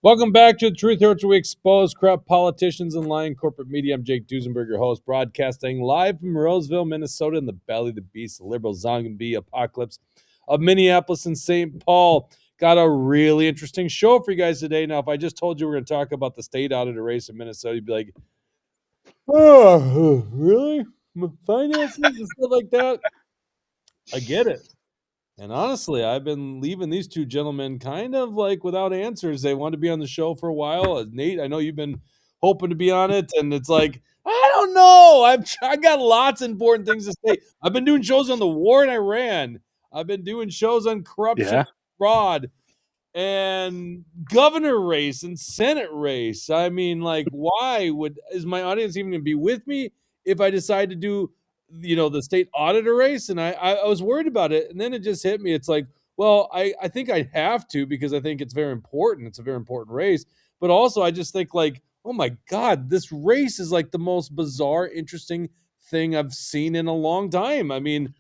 Welcome back to the Truth Hurts, where we expose corrupt politicians and lying corporate media. I'm Jake Duesenberg, your host, broadcasting live from Roseville, Minnesota, in the belly of the beast, the liberal zombie apocalypse of Minneapolis and St. Paul. Got a really interesting show for you guys today. Now, if I just told you we're going to talk about the state auditor race in Minnesota, you'd be like, oh, really? Finances and stuff like that? I get it. And honestly, I've been leaving these two gentlemen kind of like without answers. They want to be on the show for a while. Nate, I know you've been hoping to be on it, and it's like, I don't know. I got lots of important things to say. I've been doing shows on the war in Iran. I've been doing shows on corruption, fraud, and governor race and Senate race. I mean, like, why is my audience even going to be with me if I decide to do, the state auditor race? And I was worried about it, and then it just hit me. It's like, well, I think I have to, because I think it's very important. It's a very important race, but also I just think, like, oh my God, this race is like the most bizarre, interesting thing I've seen in a long time. I mean,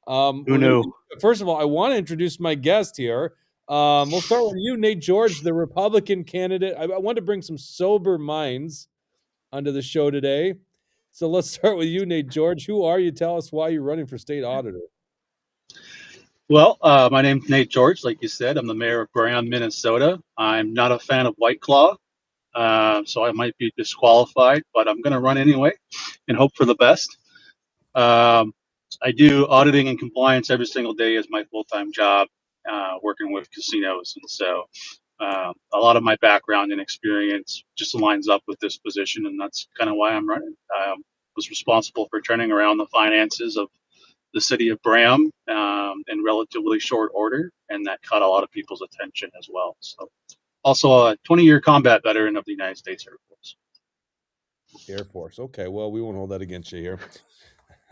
Who knew? First of all, I want to introduce my guest here. We'll start with you, Nate George, the Republican candidate. I want to bring some sober minds onto the show today. So let's start with you, Nate George. Who are you? Tell us why you're running for state auditor. Well, my name's Nate George. Like you said, I'm the mayor of Graham, Minnesota. I'm not a fan of White Claw, so I might be disqualified, but I'm going to run anyway and hope for the best. I do auditing and compliance every single day as my full-time job, working with casinos. And so a lot of my background and experience just lines up with this position, and that's kind of why I'm running. Was responsible for turning around the finances of the city of Graham in relatively short order, and that caught a lot of people's attention as well. So, also a 20-year combat veteran of the United States Air Force. Air Force. Okay, well, we won't hold that against you here.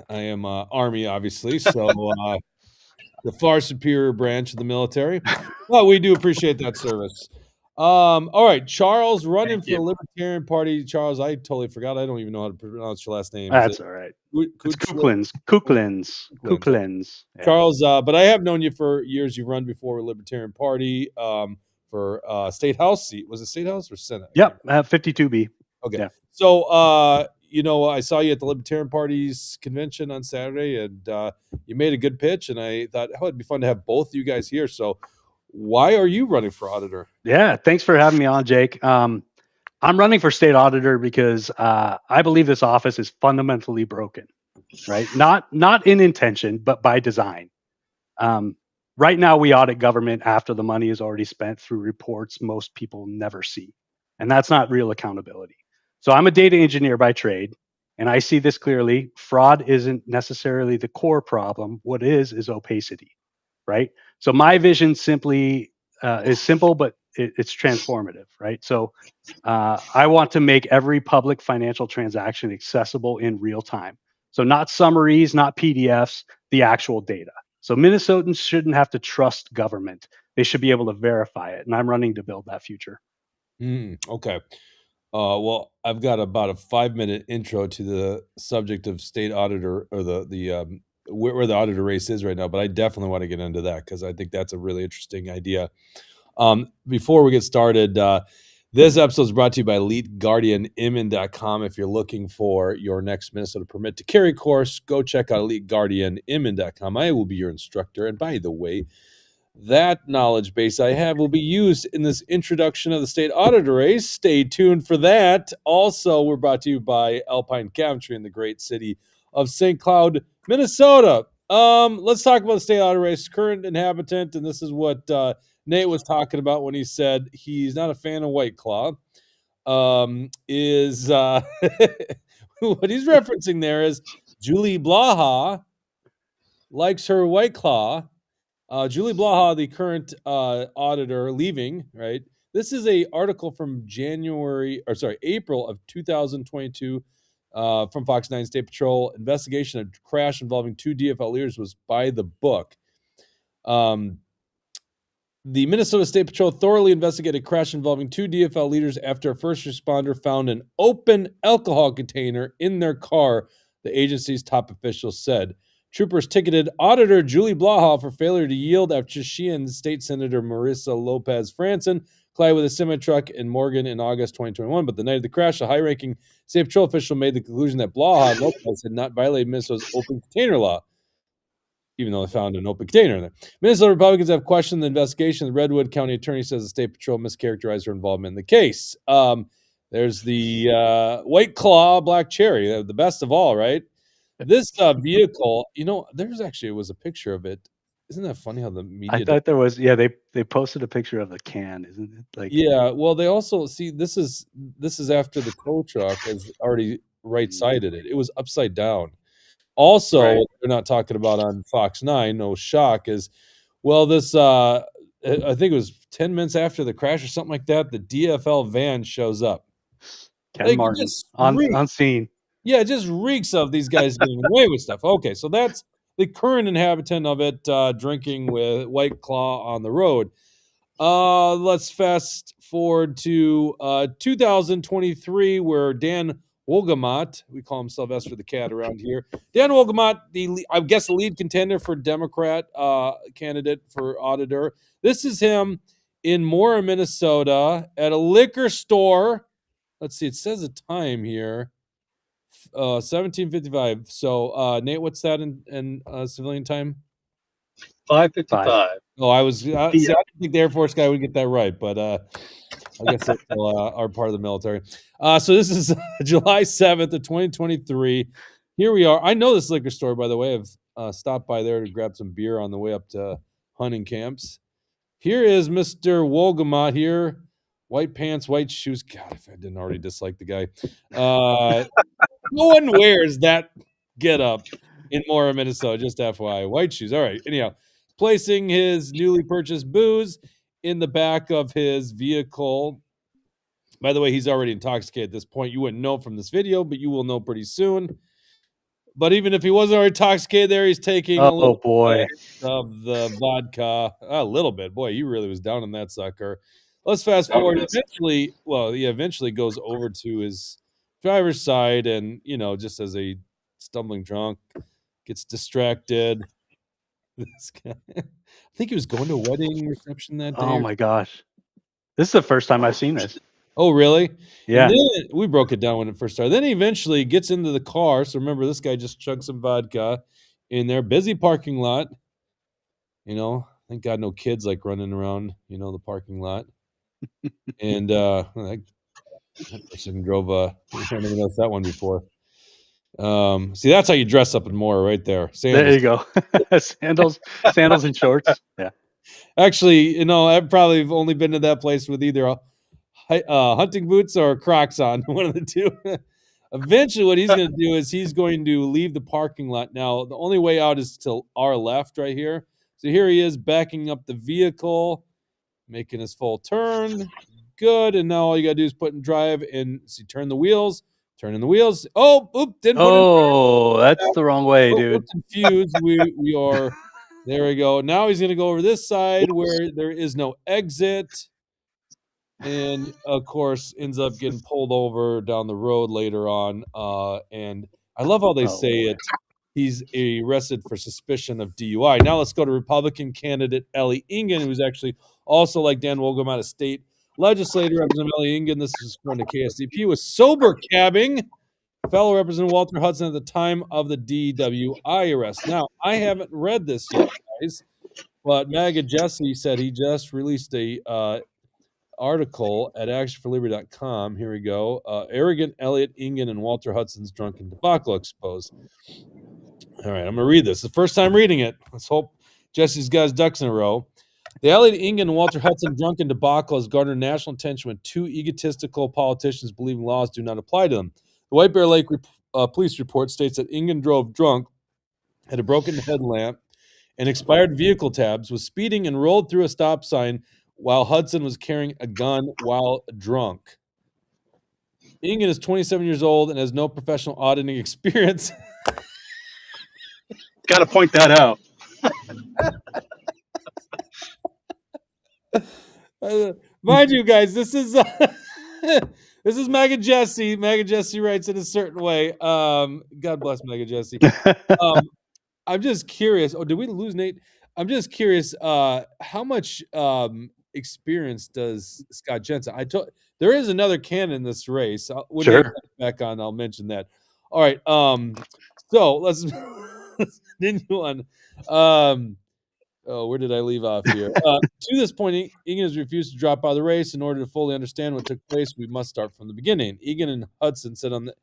I am Army, obviously, so the far superior branch of the military. Well, we do appreciate that service. All right, Charles, running for the Libertarian Party. Charles, I totally forgot. I don't even know how to pronounce your last name. That's all right. It's Kuchlenz. Yeah. Charles, but I have known you for years. You run before the Libertarian Party for state house seat. Was it state house or Senate? Yep, 52B. Okay. Yeah. So, I saw you at the Libertarian Party's convention on Saturday, and you made a good pitch, and I thought, oh, it'd be fun to have both you guys here. So why are you running for auditor? Yeah, thanks for having me on, Jake. I'm running for state auditor because I believe this office is fundamentally broken, right? Not in intention, but by design. Right now, we audit government after the money is already spent through reports most people never see. And that's not real accountability. So I'm a data engineer by trade, and I see this clearly. Fraud isn't necessarily the core problem. What is opacity, right? So my vision simply is simple, but it's transformative, right? So I want to make every public financial transaction accessible in real time. So not summaries, not PDFs, the actual data. So Minnesotans shouldn't have to trust government. They should be able to verify it. And I'm running to build that future. Okay. Well, I've got about a 5-minute intro to the subject of state auditor, or the where the auditor race is right now, but I definitely want to get into that because I think that's a really interesting idea. Before we get started, this episode is brought to you by EliteGuardianImmun.com. If you're looking for your next Minnesota permit to carry course, go check out EliteGuardianImmun.com. I will be your instructor. And by the way, that knowledge base I have will be used in this introduction of the state auditor race. Stay tuned for that. Also, we're brought to you by Alpine Cabinetry in the great city of St. Cloud, Minnesota. Let's talk about the state auditor race. Current inhabitant, and this is what Nate was talking about when he said he's not a fan of White Claw. Is what he's referencing there is Julie Blaha likes her White Claw. Julie Blaha, the current auditor, leaving, right? This is a article from April of 2022 from Fox 9 State Patrol. Investigation of crash involving 2 DFL leaders was by the book. The Minnesota State Patrol thoroughly investigated a crash involving 2 DFL leaders after a first responder found an open alcohol container in their car, the agency's top officials said. Troopers ticketed Auditor Julie Blaha for failure to yield after she and State Senator Marissa Lopez Franson collided with a semi-truck in Morgan in August 2021. But the night of the crash, a high-ranking state patrol official made the conclusion that Blaha Lopez had not violated Minnesota's open container law, even though they found an open container in there. Minnesota Republicans have questioned the investigation. The Redwood County attorney says the state patrol mischaracterized her involvement in the case. There's the White Claw Black Cherry, the best of all, right? This vehicle, there's actually was a picture of it. Isn't that funny how the media? I thought there was. Yeah, they posted a picture of the can, isn't it? Like, yeah. Well, they also see this is after the tow truck has already right-sided it. It was upside down. Also, Right. they're not talking about on Fox 9, no shock, is, well, this, I think it was 10 minutes after the crash or something like that, the DFL van shows up. Ken Like, it Martin just on reeks. scene. Yeah, it just reeks of these guys getting away with stuff. Okay, so that's the current inhabitant of it drinking with White Claw on the road. Let's fast forward to 2023, where Dan Wolgamott, we call him Sylvester the Cat around here. Dan Wolgamott, I guess the lead contender for Democrat candidate for auditor. This is him in Mora, Minnesota, at a liquor store. Let's see, it says a time here, 17:55. So, Nate, what's that in civilian time? 5:55. Oh, I was. See, I didn't think the Air Force guy would get that right, but I guess that's are part of the military. So this is July 7th of 2023. Here we are. I know this liquor store, by the way. I've stopped by there to grab some beer on the way up to hunting camps. Here is Mr. Wolgamott here. White pants, white shoes. God, if I didn't already dislike the guy. No one wears that get up in Mora, Minnesota. Just FYI. White shoes. All right. Anyhow, placing his newly purchased booze in the back of his vehicle. By the way, he's already intoxicated at this point. You wouldn't know from this video, but you will know pretty soon. But even if he wasn't already intoxicated there, he's taking a little boy of the vodka. A little bit. Boy, he really was down on that sucker. Let's fast forward. Eventually, he eventually goes over to his driver's side and, just as a stumbling drunk, gets distracted. This guy, I think he was going to a wedding reception that day. Oh my gosh, this is the first time I've seen this. Oh, really? Yeah. And then we broke it down when it first started. Then he eventually gets into the car. So remember, this guy just chugged some vodka in their busy parking lot. Thank God no kids like running around, the parking lot. And that person drove I never noticed that one before. See, that's how you dress up in Mora right there. Sandals. There you go. sandals and shorts. Yeah. Actually, I've probably only been to that place with either hunting boots or Crocs on, one of the two. Eventually, what he's going to do is he's going to leave the parking lot. Now, the only way out is to our left right here. So here he is backing up the vehicle, making his full turn. Good. And now all you got to do is put in drive and see, turn the wheels. Turning the wheels. Oh, didn't put Oh, that's the wrong way, dude. We're confused. We are. There we go. Now he's going to go over this side where there is no exit. And, of course, ends up getting pulled over down the road later on. And I love how they say it. He's arrested for suspicion of DUI. Now let's go to Republican candidate Elliot Engen, who's actually also, like Dan Wolgamott, a state legislator. Representative Elliot Engen, this is according to KSDP, was sober cabbing fellow Representative Walter Hudson at the time of the DWI arrest. Now, I haven't read this yet, guys, but MAGA Jesse said he just released a article at actionforliberty.com. Here we go. Arrogant Elliot Engen and Walter Hudson's drunken debacle exposed. All right, I'm going to read this. The first time reading it. Let's hope Jesse's got his ducks in a row. The Elliot Engen and Walter Hudson drunken debacle has garnered national attention when two egotistical politicians believing laws do not apply to them. The White Bear Lake police report states that Engen drove drunk, had a broken headlamp, and expired vehicle tabs, was speeding and rolled through a stop sign while Hudson was carrying a gun while drunk. Engen is 27 years old and has no professional auditing experience. Got to point that out. Mind you, guys, this is this is MAGA Jesse. MAGA Jesse writes in a certain way. God bless MAGA Jesse. I'm just curious. Oh, did we lose Nate? I'm just curious. How much experience does Scott Jensen? There is another candidate in this race. When Sure. Nate comes back on, I'll mention that. All right. So let's continue on. Where did I leave off here? To this point, Engen has refused to drop out of the race. In order to fully understand what took place, we must start from the beginning. Engen and Hudson sit on the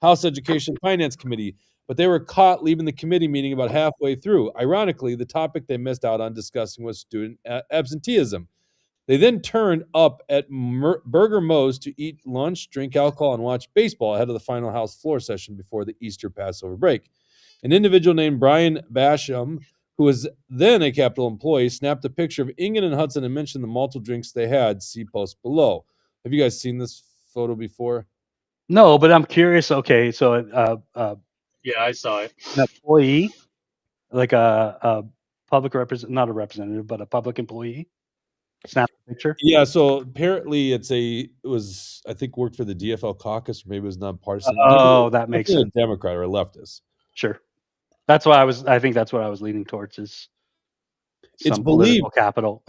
House Education Finance Committee, but they were caught leaving the committee meeting about halfway through. Ironically, the topic they missed out on discussing was student absenteeism. They then turned up at Burger Moe's to eat lunch, drink alcohol, and watch baseball ahead of the final House floor session before the Easter Passover break. An individual named Brian Basham, who was then a Capitol employee, snapped a picture of Engen and Hudson and mentioned the multiple drinks they had. See post below. Have you guys seen this photo before? No, but I'm curious. Okay, so Yeah, I saw it. an employee, like a public not a representative, but a public employee, snap a picture. Yeah, so apparently it was I think worked for the DFL caucus, or maybe it was nonpartisan. Oh, that makes Definitely sense. a Democrat or a leftist. Sure, that's why I think that's what I was leaning towards is some political capital.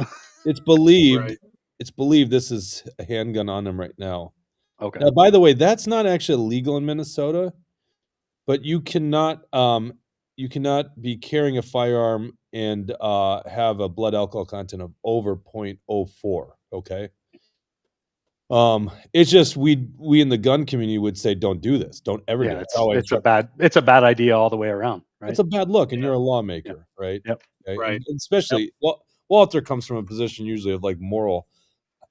It's believed. Right. It's believed this is a handgun on him right now. Okay. Now, by the way, that's not actually illegal in Minnesota, but you cannot be carrying a firearm and have a blood alcohol content of over 0.04. Okay. It's just we in the gun community would say don't do this. Don't ever do it. It's a bad idea all the way around, right? It's a bad look, and you're a lawmaker, right? Yep. Okay? Right. And especially Walter comes from a position usually of like moral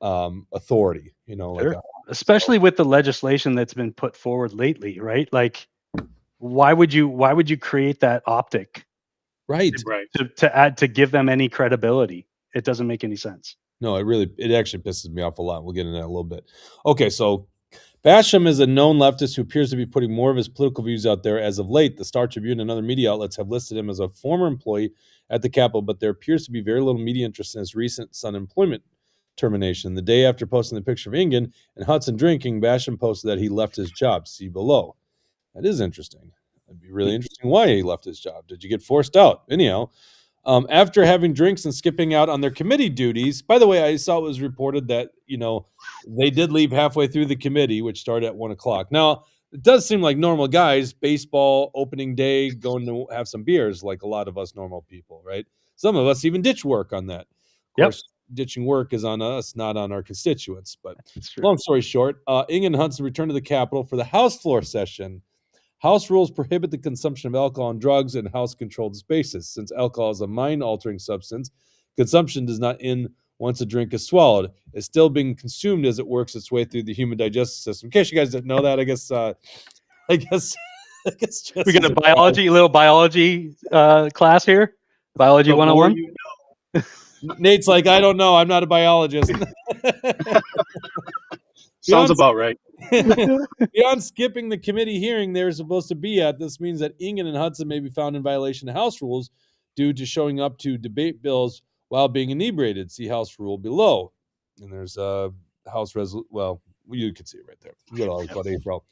authority, like Sure. Especially with the legislation that's been put forward lately, right? Like, why would you create that optic right. to give them any credibility? It doesn't make any sense. No, it actually pisses me off a lot. We'll get into that a little bit. Okay, so Basham is a known leftist who appears to be putting more of his political views out there. As of late, the Star Tribune and other media outlets have listed him as a former employee at the Capitol, but there appears to be very little media interest in his recent unemployment termination. The day after posting the picture of Engen and Hudson drinking, Basham posted that he left his job. See below. That is interesting. It'd be really interesting why he left his job. Did you get forced out? Anyhow, after having drinks and skipping out on their committee duties, by the way, I saw it was reported that, they did leave halfway through the committee, which started at 1:00. Now, it does seem like normal guys, baseball, opening day, going to have some beers, like a lot of us normal people, right? Some of us even ditch work on that. Of course, ditching work is on us, not on our constituents. But long story short, Engen and Hudson returned to the Capitol for the House floor session. House rules prohibit the consumption of alcohol and drugs in House-controlled spaces. Since alcohol is a mind-altering substance, consumption does not end once a drink is swallowed. It's still being consumed as it works its way through the human digestive system. In case you guys didn't know that, I guess we got a little biology class here. Biology 101. Nate's like, I don't know. I'm not a biologist. Sounds about right. Beyond skipping the committee hearing they're supposed to be at, this means that Engen and Hudson may be found in violation of House rules due to showing up to debate bills while being inebriated. See House rule below. And there's a House resolution. Well, you can see it right there. You got all about AFRL.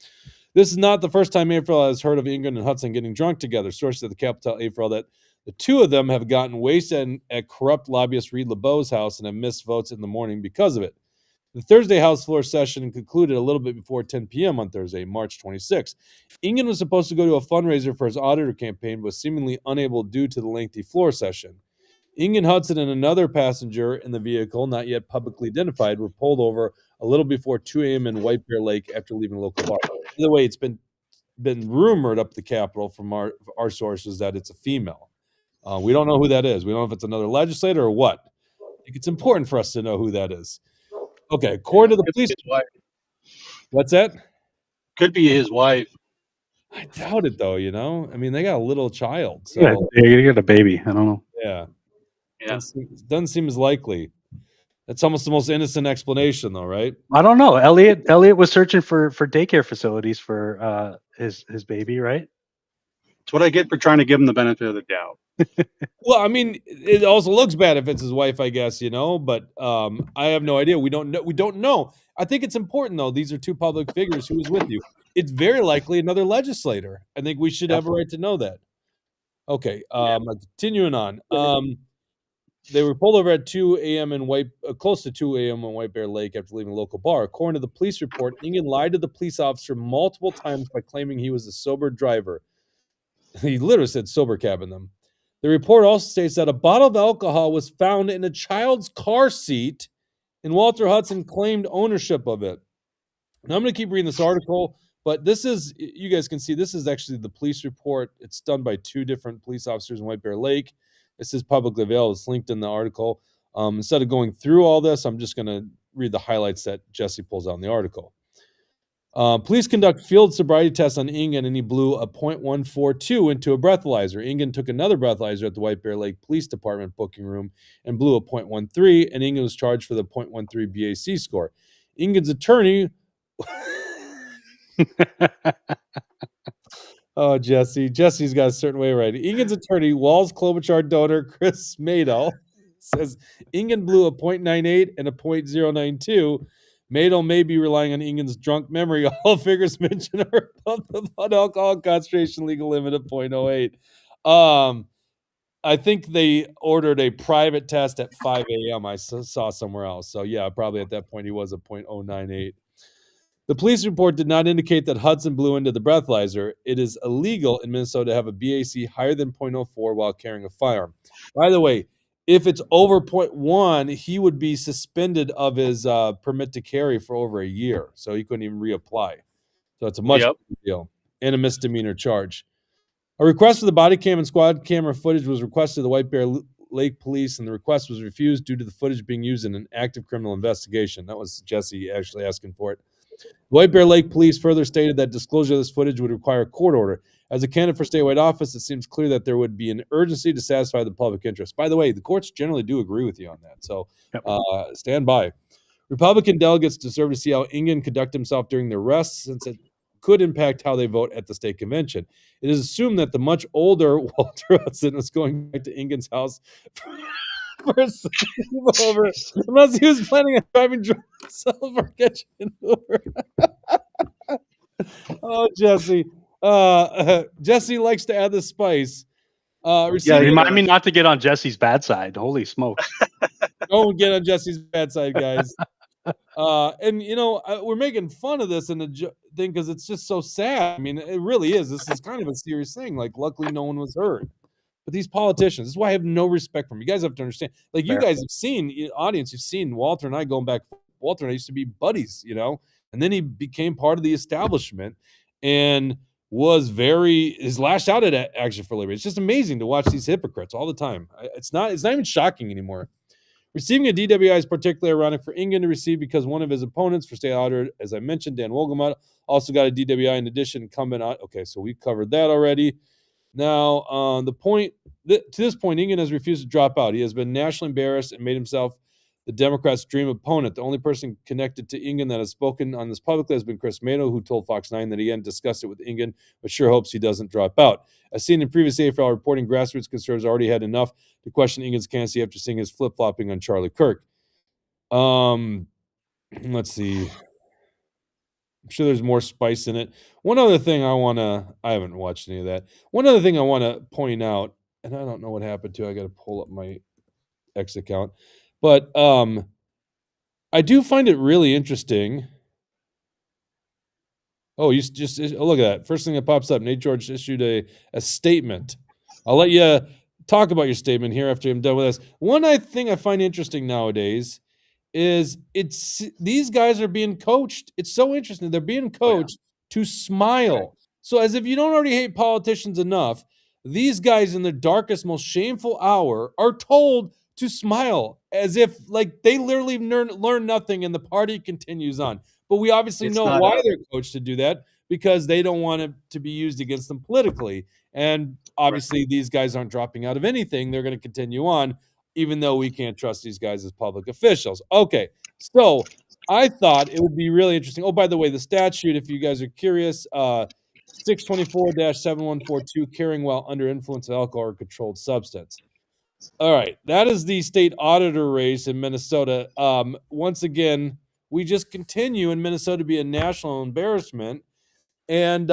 This is not the first time AFRL has heard of Engen and Hudson getting drunk together. Sources at the Capitol AFRL that the two of them have gotten wasted at corrupt lobbyist Reed LeBeau's house and have missed votes in the morning because of it. The Thursday House floor session concluded a little bit before 10 p.m. on Thursday, March 26. Engen was supposed to go to a fundraiser for his auditor campaign, but was seemingly unable due to the lengthy floor session. Engen, Hudson, and another passenger in the vehicle, not yet publicly identified, were pulled over a little before 2 a.m. in White Bear Lake after leaving a local bar. By the way, it's been rumored up the Capitol from our sources that it's a female. We don't know who that is. We don't know if it's another legislator or what. I think it's important for us to know who that is. Okay, according to the police. What's that? Could be his wife. I doubt it, though. I mean, they got a little child. So you got a baby. I don't know. Yeah. Doesn't seem as likely. That's almost the most innocent explanation, though, right? I don't know. Elliot was searching for daycare facilities for his baby, right? That's what I get for trying to give him the benefit of the doubt. Well, I mean, it also looks bad if it's his wife, I guess, but I have no idea. We don't know. I think it's important, though. These are two public figures. Who is with you? It's very likely another legislator. I think we should have a right to know that. Okay, continuing on. They were pulled over at 2 a.m. in close to 2 a.m. on White Bear Lake after leaving a local bar. According to the police report, Engen lied to the police officer multiple times by claiming he was a sober driver. He literally said sober cabbing them. The report also states that a bottle of alcohol was found in a child's car seat, and Walter Hudson claimed ownership of it. Now I'm going to keep reading this article, but this is, you guys can see, this is actually the police report. It's done by 2 different police officers in White Bear Lake. This is publicly available. It's linked in the article. Instead of going through all this, I'm just going to read the highlights that Jesse pulls out in the article. Police conduct field sobriety tests on Engen, and he blew a .142 into a breathalyzer. Engen took another breathalyzer at the White Bear Lake Police Department booking room and blew a .13, and Engen was charged for the .13 BAC score. Engen's attorney... Oh, Jesse's got a certain way right. Engen's attorney, Walls Klobuchar donor Chris Madel, says Engen blew a .98 and a .092. Madel may be relying on Engen's drunk memory. All figures mentioned are above the blood alcohol concentration legal limit of .08. I think they ordered a private test at 5 a.m. I saw somewhere else. So, yeah, probably at that point he was a .098. The police report did not indicate that Hudson blew into the breathalyzer. It is illegal in Minnesota to have a BAC higher than .04 while carrying a firearm. By the way, if it's over .1, he would be suspended of his permit to carry for over a year, so he couldn't even reapply. So it's a much bigger deal and a misdemeanor charge. A request for the body cam and squad camera footage was requested to the White Bear Lake Police, and the request was refused due to the footage being used in an active criminal investigation. That was Jesse actually asking for it. White Bear Lake Police further stated that disclosure of this footage would require a court order. As a candidate for statewide office, it seems clear that there would be an urgency to satisfy the public interest. By the way, the courts generally do agree with you on that, so stand by. Republican delegates deserve to see how Engen conduct himself during the arrest, since it could impact how they vote at the state convention. It is assumed that the much older Walter Hudson was going back to Engen's house for a over, unless he was planning on driving himself or catching an Uber. Oh, Jesse. Jesse likes to add the spice. Remind me not to get on Jesse's bad side. Holy smoke. Don't get on Jesse's bad side, guys. And, we're making fun of this in the thing because it's just so sad. I mean, it really is. This is kind of a serious thing. Like, luckily, no one was hurt. But these politicians, this is why I have no respect for them. You guys have to understand. Like, you guys have seen, audience, you've seen Walter and I going back. Walter and I used to be buddies, and then he became part of the establishment and is lashed out at Action for Liberty. It's just amazing to watch these hypocrites all the time. It's not even shocking anymore. Receiving a DWI is particularly ironic for Engen to receive because one of his opponents for state auditor, as I mentioned, Dan Wogelmuth, also got a DWI in addition. Incumbent. Okay, so we covered that already. Now, to this point, Engen has refused to drop out. He has been nationally embarrassed and made himself the Democrats' dream opponent. The only person connected to Engen that has spoken on this publicly has been Chris Madel, who told Fox 9 that he hadn't discussed it with Engen, but sure hopes he doesn't drop out. As seen in previous AFL reporting, grassroots conservatives already had enough to question Engen's candidacy after seeing his flip-flopping on Charlie Kirk. Let's see. I'm sure there's more spice in it. One other thing I haven't watched any of that. One other thing I want to point out, and I don't know what happened to, I got to pull up my X account, but I do find it really interesting. Oh, you just look at that. First thing that pops up, Nate George issued a statement. I'll let you talk about your statement here after I'm done with this. One thing I find interesting nowadays is these guys are being coached. It's so interesting. They're being coached to smile. So as if you don't already hate politicians enough, these guys in their darkest, most shameful hour are told to smile as if like they literally learn nothing and the party continues on. But we obviously know why they're coached to do that, because they don't want it to be used against them politically. And obviously these guys aren't dropping out of anything. They're going to continue on, even though we can't trust these guys as public officials. Okay, so I thought it would be really interesting. Oh, by the way, the statute, if you guys are curious, 624-7142, carrying while under influence of alcohol or controlled substance. All right, that is the state auditor race in Minnesota. Once again, we just continue in Minnesota to be a national embarrassment. And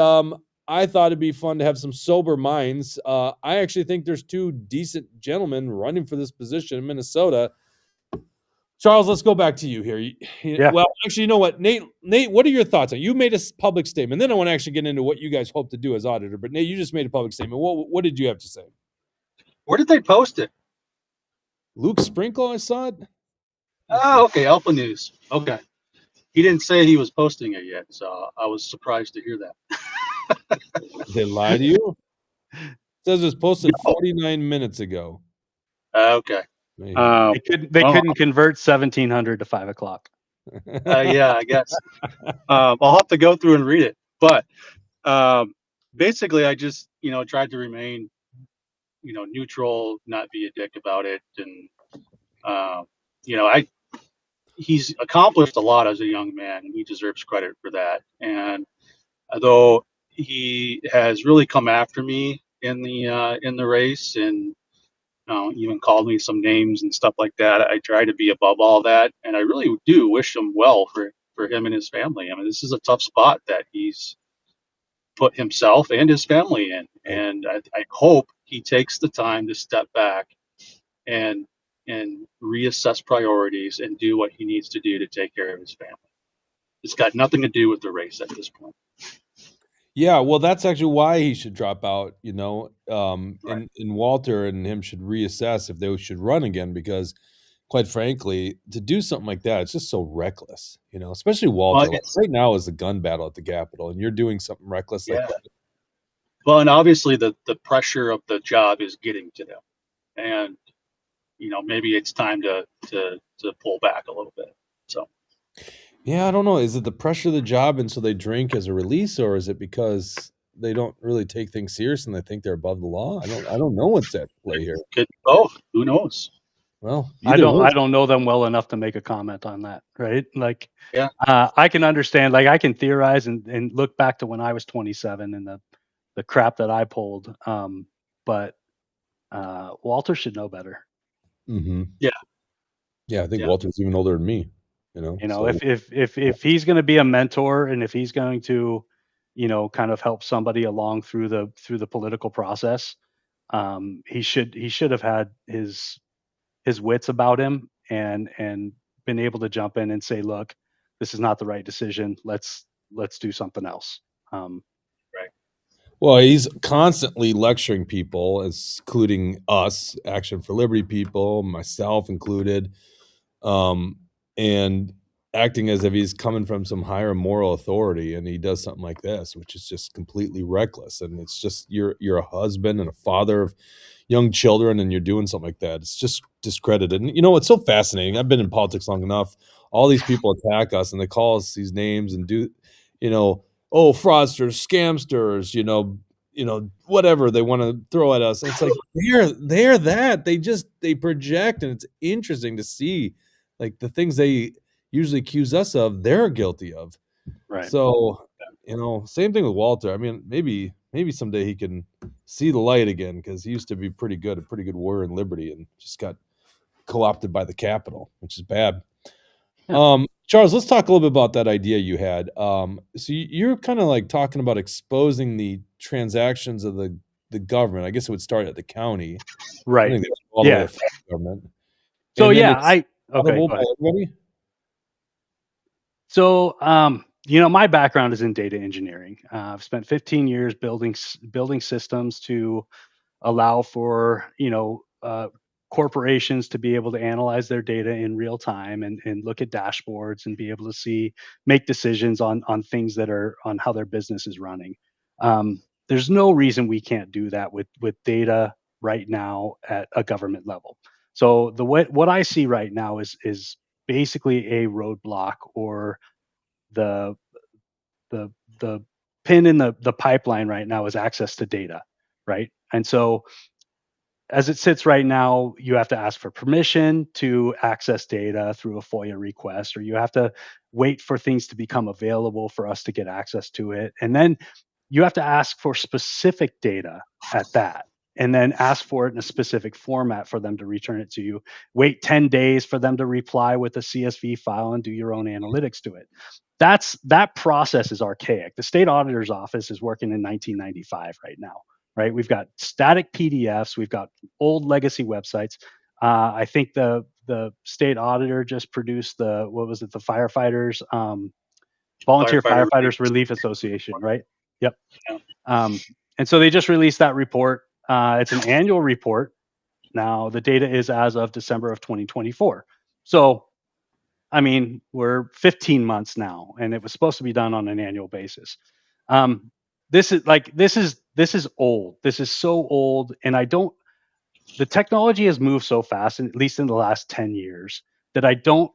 I thought it'd be fun to have some sober minds. I actually think there's two decent gentlemen running for this position in Minnesota. Charles, let's go back to you here. Yeah. Well, actually, you know what, Nate, what are your thoughts on? You made a public statement. Then I want to actually get into what you guys hope to do as auditor. But Nate, you just made a public statement. What did you have to say? Where did they post it? Luke Sprinkle, I saw it. Oh, okay, Alpha News. Okay. He didn't say he was posting it yet, so I was surprised to hear that. Did they lie to you? It says it was posted 49 minutes ago. Okay. They couldn't convert 1700 to 5 o'clock. Yeah, I guess. I'll have to go through and read it. But basically, I just, tried to remain, neutral, not be a dick about it. And, he's accomplished a lot as a young man, and he deserves credit for that. And although he has really come after me in the race and even called me some names and stuff like that, I try to be above all that, and I really do wish him well for him and his family. I mean, this is a tough spot that he's put himself and his family in, and I hope he takes the time to step back and reassess priorities and do what he needs to do to take care of his family. It's got nothing to do with the race at this point. Yeah, well, that's actually why he should drop out, Right. and Walter and him should reassess if they should run again, because quite frankly, to do something like that, it's just so reckless, especially Walter. Like, right now is the gun battle at the Capitol, and you're doing something reckless like that. Well, and obviously the pressure of the job is getting to them, and maybe it's time to pull back a little bit. So. Yeah, I don't know. Is it the pressure of the job and so they drink as a release, or is it because they don't really take things serious and they think they're above the law? I don't know what's at play here. Could be both. Who knows? Well, I don't know them well enough to make a comment on that, right? Like, yeah, I can understand, like I can theorize and look back to when I was 27 and the crap that I pulled. But Walter should know better. Mm-hmm. Yeah, I think Walter's even older than me. So. if he's going to be a mentor, and if he's going to, kind of help somebody along through the political process, he should have had his wits about him and been able to jump in and say, look, this is not the right decision. Let's do something else. Right. Well, he's constantly lecturing people, including us, Action for Liberty people, myself included, and acting as if he's coming from some higher moral authority, and he does something like this, which is just completely reckless. And it's just you're a husband and a father of young children, and you're doing something like that. It's just discredited. And it's so fascinating. I've been in politics long enough. All these people attack us and they call us these names and do, oh, fraudsters, scamsters, whatever they want to throw at us. And it's like they're that. They project, and it's interesting to see like the things they usually accuse us of, they're guilty of. Right. So, same thing with Walter. I mean, maybe someday he can see the light again, because he used to be a pretty good warrior in liberty, and just got co-opted by the Capitol, which is bad. Yeah. Charles, let's talk a little bit about that idea you had. So you're kind of like talking about exposing the transactions of the government. I guess it would start at the county, right? I think all the way to government. So okay. So my background is in data engineering. I've spent 15 years building systems to allow for corporations to be able to analyze their data in real time and look at dashboards and be able to make decisions on things that are on how their business is running. There's no reason we can't do that with data right now at a government level. So what I see right now is basically a roadblock, or the pin in the pipeline right now is access to data, right? And so as it sits right now, you have to ask for permission to access data through a FOIA request, or you have to wait for things to become available for us to get access to it. And then you have to ask for specific data at that, and then ask for it in a specific format for them to return it to you. Wait 10 days for them to reply with a CSV file and do your own analytics to it. that process is archaic. The state auditor's office is working in 1995 right now, right? We've got static PDFs, we've got old legacy websites. I think the state auditor just produced the firefighters Volunteer Firefighters Relief Association, right? Yep. Yeah. And so they just released that report. It's an annual report. Now the data is as of December of 2024. So I mean, we're 15 months now, and it was supposed to be done on an annual basis. This is old. This is so old, and the technology has moved so fast, at least in the last 10 years, that I don't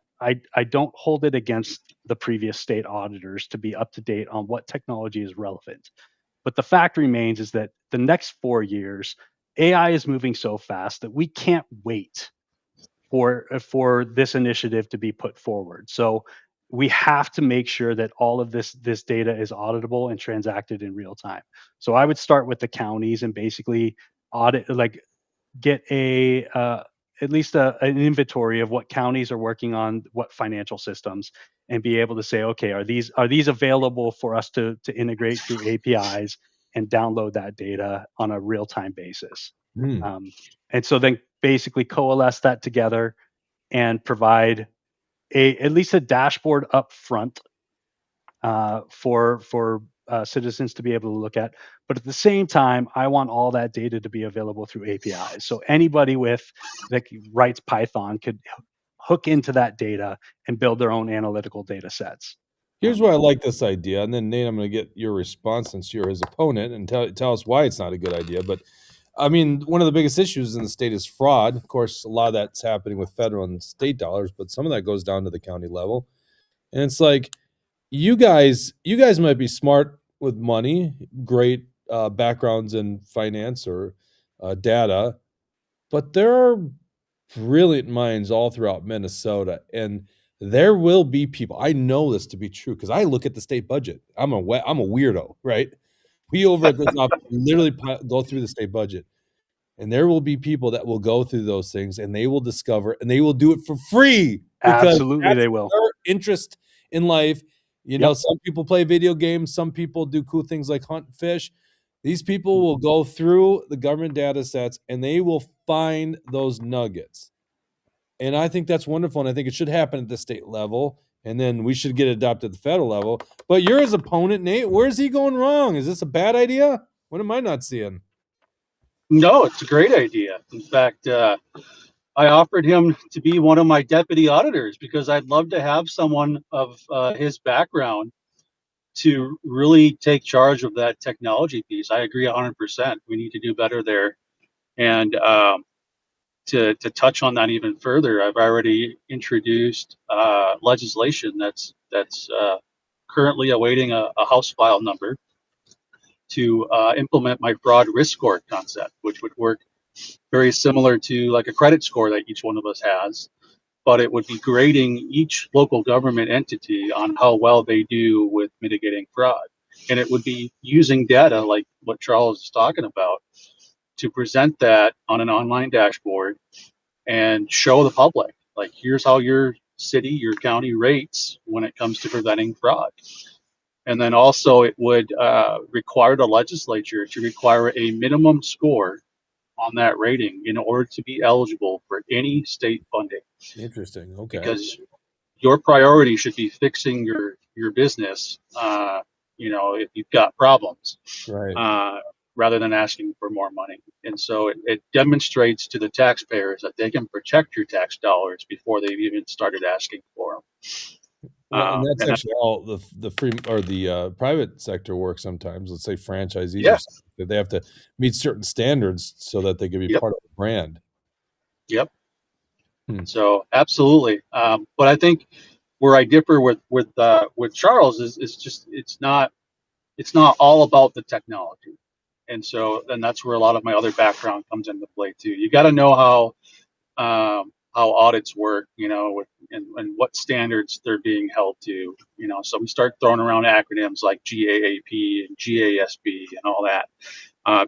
hold it against the previous state auditors to be up to date on what technology is relevant. But the fact remains is that the next 4 years, AI is moving so fast that we can't wait for this initiative to be put forward. So we have to make sure that all of this data is auditable and transacted in real time. So I would start with the counties and basically get at least an inventory of what counties are working on, what financial systems, and be able to say, okay, are these available for us to integrate through APIs and download that data on a real time basis. And so then basically coalesce that together and provide at least a dashboard up front for citizens to be able to look at. But at the same time, I want all that data to be available through APIs. So anybody that writes Python could hook into that data and build their own analytical data sets. Here's why I like this idea, and then Nate, I'm going to get your response since you're his opponent, and tell us why it's not a good idea. But I mean, one of the biggest issues in the state is fraud. Of course, a lot of that's happening with federal and state dollars, but some of that goes down to the county level. And it's like, you guys might be smart with money, great backgrounds in finance or data, but there are brilliant minds all throughout Minnesota, and there will be people. I know this to be true because I look at the state budget. I'm a weirdo, right? We over at this office literally go through the state budget, and there will be people that will go through those things, and they will discover, and they will do it for free. Absolutely, they will. Their interest in life. You know, some people play video games. Some people do cool things like hunt and fish. These people will go through the government data sets, and they will find those nuggets. And I think that's wonderful, and I think it should happen at the state level, and then we should get it adopted at the federal level. But you're his opponent, Nate. Where's he going wrong? Is this a bad idea? What am I not seeing? No, it's a great idea. In fact, I offered him to be one of my deputy auditors because I'd love to have someone of his background to really take charge of that technology piece. I agree 100%. We need to do better there. And to touch on that even further, I've already introduced legislation that's currently awaiting a House file number to implement my fraud risk score concept, which would work very similar to like a credit score that each one of us has, but it would be grading each local government entity on how well they do with mitigating fraud. And it would be using data like what Charles is talking about to present that on an online dashboard and show the public, like, here's how your city, your county rates when it comes to preventing fraud. And then also it would require the legislature to require a minimum score on that rating in order to be eligible for any state funding. Interesting. Okay. Because your priority should be fixing your business, if you've got problems, right, rather than asking for more money. And so it demonstrates to the taxpayers that they can protect your tax dollars before they've even started asking for them. Well, and that's actually all the free or the private sector work sometimes. Let's say franchisees, Yeah. that they have to meet certain standards so that they can be part of the brand. Yep. So absolutely. But I think where I differ with Charles is just it's not all about the technology. And so then that's where a lot of my other background comes into play too. You got to know how audits work, and what standards they're being held to, so we start throwing around acronyms like GAAP and GASB and all that.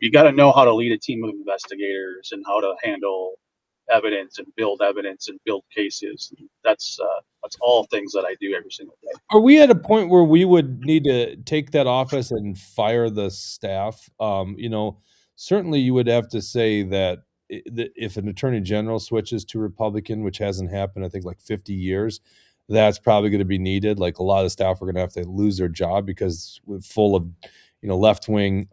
You got to know how to lead a team of investigators and how to handle evidence and build cases. That's all things that I do every single day. Are we at a point where we would need to take that office and fire the staff? Certainly you would have to say that if an attorney general switches to Republican, which hasn't happened, I think, like 50 years, that's probably going to be needed. Like, a lot of staff are going to have to lose their job because we're full of, left-wing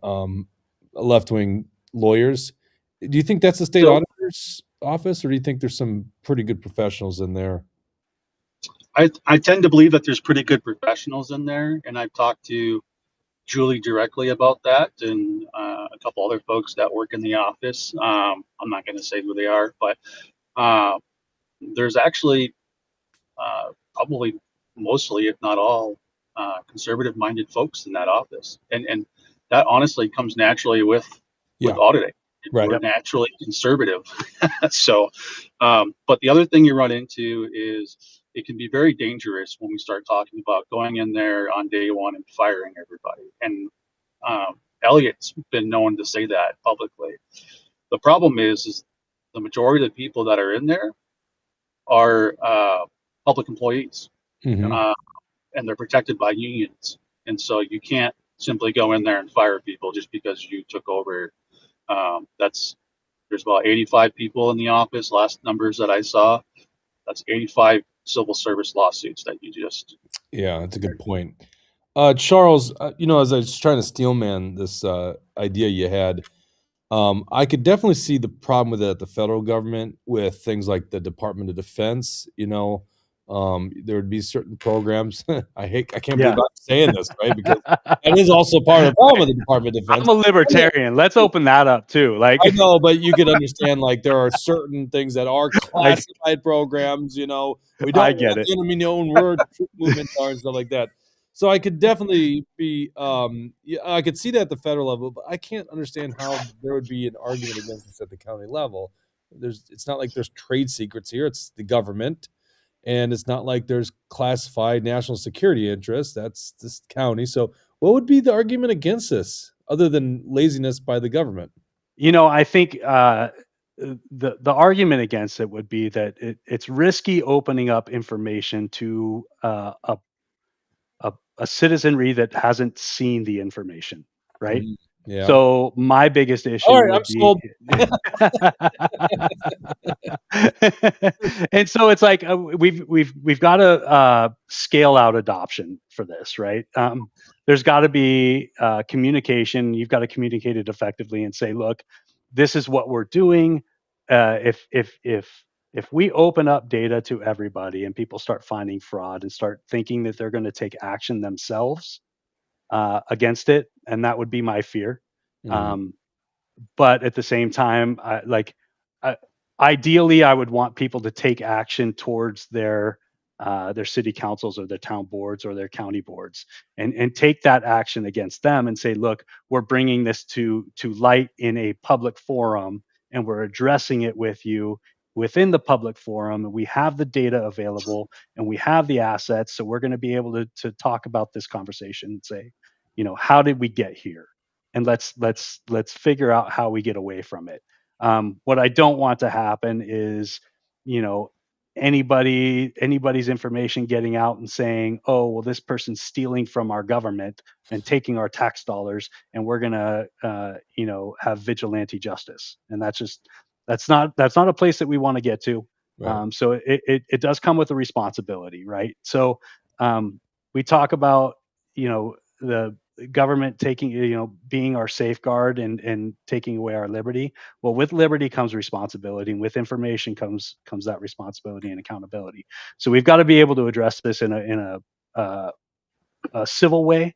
lawyers. Do you think that's the state auditor's office, or do you think there's some pretty good professionals in there? I tend to believe that there's pretty good professionals in there, and I've talked to Julie directly about that, and a couple other folks that work in the office. I'm not going to say who they are, but there's actually probably mostly, if not all, conservative-minded folks in that office, and that honestly comes naturally with auditing. Right. We're naturally conservative. So, but the other thing you run into is it can be very dangerous when we start talking about going in there on day one and firing everybody. And Elliot's been known to say that publicly. The problem is the majority of the people that are in there are public employees, Mm-hmm. and they're protected by unions. And so you can't simply go in there and fire people just because you took over. There's about 85 people in the office. Last numbers that I saw, that's 85 civil service lawsuits that you just. Yeah, that's a good point. Charles, as I was trying to steelman this idea you had, I could definitely see the problem with it at the federal government with things like the Department of Defense. There would be certain programs. I can't believe I'm saying this, right? Because that is also part of the problem with the Department of Defense. I'm a libertarian. Let's open that up too. Like, I know, but you could understand, like, there are certain things that are classified programs. We don't I get want it. the enemy known word movements are and stuff like that. So I could definitely be, I could see that at the federal level, but I can't understand how there would be an argument against this at the county level. It's not like there's trade secrets here. It's the government. And it's not like there's classified national security interests. That's this county. So what would be the argument against this other than laziness by the government? I think the argument against it would be that it's risky opening up information to a citizenry that hasn't seen the information, right? Yeah. So my biggest issue would be, and so it's like we've got to scale out adoption for this, right? There's got to be communication. You've got to communicate it effectively and say, look, this is what we're doing. If we open up data to everybody and people start finding fraud and start thinking that they're going to take action themselves against it, and that would be my fear. Mm-hmm. But at the same time, ideally, I would want people to take action towards their city councils or their town boards or their county boards, and take that action against them and say, look, we're bringing this to light in a public forum, and we're addressing it with you within the public forum, and we have the data available and we have the assets, so we're going to be able to talk about this conversation and say, how did we get here, and let's figure out how we get away from it. What I don't want to happen is, anybody's information getting out and saying, oh, well, this person's stealing from our government and taking our tax dollars, and we're gonna have vigilante justice. And that's not a place that we want to get to. Right. So it does come with a responsibility, right? So we talk about the government taking, being our safeguard and taking away our liberty. Well, with liberty comes responsibility, and with information comes that responsibility and accountability. So we've got to be able to address this in a civil way,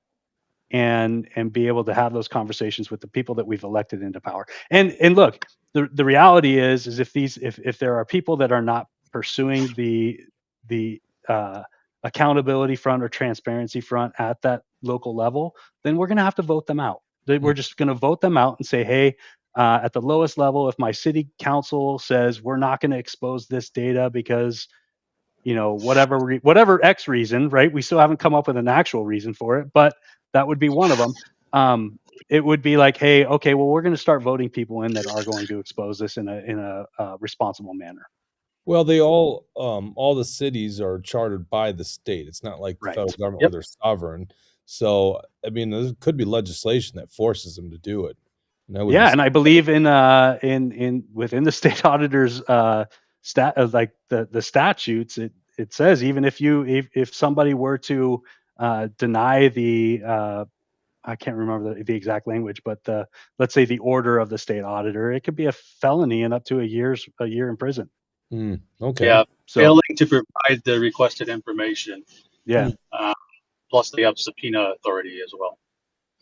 and be able to have those conversations with the people that we've elected into power. And look, the reality is if there are people that are not pursuing the accountability front or transparency front at that local level, then we're going to have to vote them out. We're just going to vote them out and say, hey, at the lowest level, if my city council says we're not going to expose this data because whatever X reason, right? We still haven't come up with an actual reason for it, but that would be one of them. it would be like, hey, okay, well, we're going to start voting people in that are going to expose this in a responsible manner. Well, all the cities are chartered by the state. It's not like the Right. federal government Yep. where they're sovereign. So, I mean, there could be legislation that forces them to do it. And that would Yeah, be and I believe in within the state auditor's like the statutes, it says even if somebody were to deny the I can't remember the exact language, but let's say the order of the state auditor, it could be a felony and up to a year in prison. okay. Yeah, So failing to provide the requested information. yeah, Plus, they have subpoena authority as well.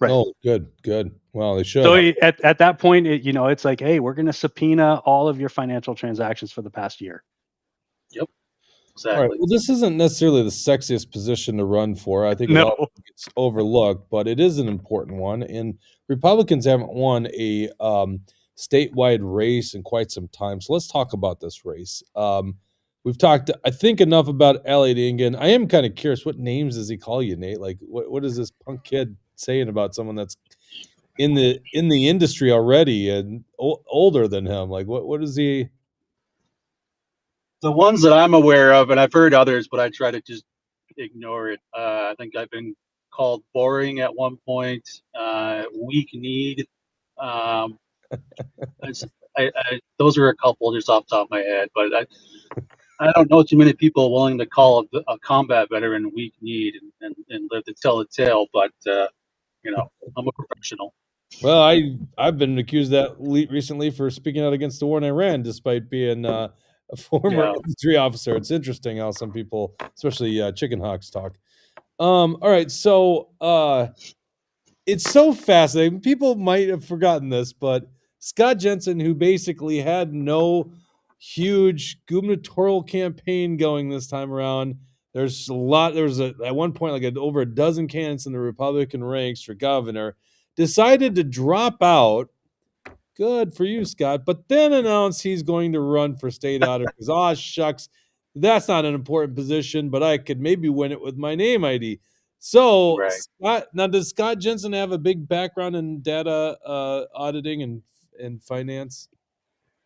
right. Oh, good. Well, they should. So at that point, it's like, hey, we're going to subpoena all of your financial transactions for the past year. Yep, All right. exactly. Well, this isn't necessarily the sexiest position to run for. I think it No. often gets overlooked, but it is an important one. And Republicans haven't won a statewide race in quite some time. So let's talk about this race. We've talked, I think, enough about Elliot Engen. I am kind of curious, what names does he call you, Nate? Like, what is this punk kid saying about someone that's in the industry already and older than him? Like, what is he? The ones that I'm aware of, and I've heard others, but I try to just ignore it. I think I've been called boring at one point, weak need. Those are a couple just off the top of my head, but I don't know too many people willing to call a combat veteran weak need and live to tell the tale. But I'm a professional. Well, I've been accused that recently for speaking out against the war in Iran, despite being a former infantry officer. It's interesting how some people, especially chicken hawks, talk. All right, so it's so fascinating. People might have forgotten this, but Scott Jensen, who basically had no huge gubernatorial campaign going this time around, there was at one point like over a dozen candidates in the Republican ranks for governor, decided to drop out. Good for you, Scott. But then announced he's going to run for state auditor because, shucks, that's not an important position, but I could maybe win it with my name ID. So, Right. Scott, now does Scott Jensen have a big background in data auditing and finance?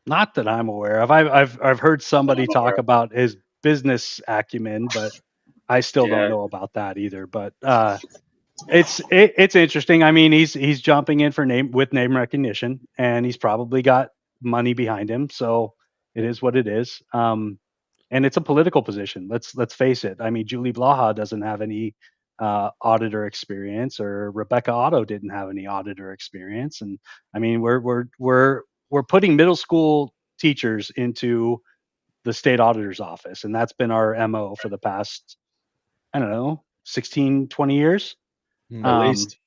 Not that I'm aware of. I've heard somebody talk about his business acumen, but I still don't know about that either. But it's interesting. I mean, he's jumping in for name recognition, and he's probably got money behind him. So it is what it is. And it's a political position. Let's face it. I mean, Julie Blaha doesn't have any auditor experience, or Rebecca Otto didn't have any auditor experience. And I mean, we're putting middle school teachers into the state auditor's office, and that's been our MO for the past, I don't know, 16, 20 years. At least.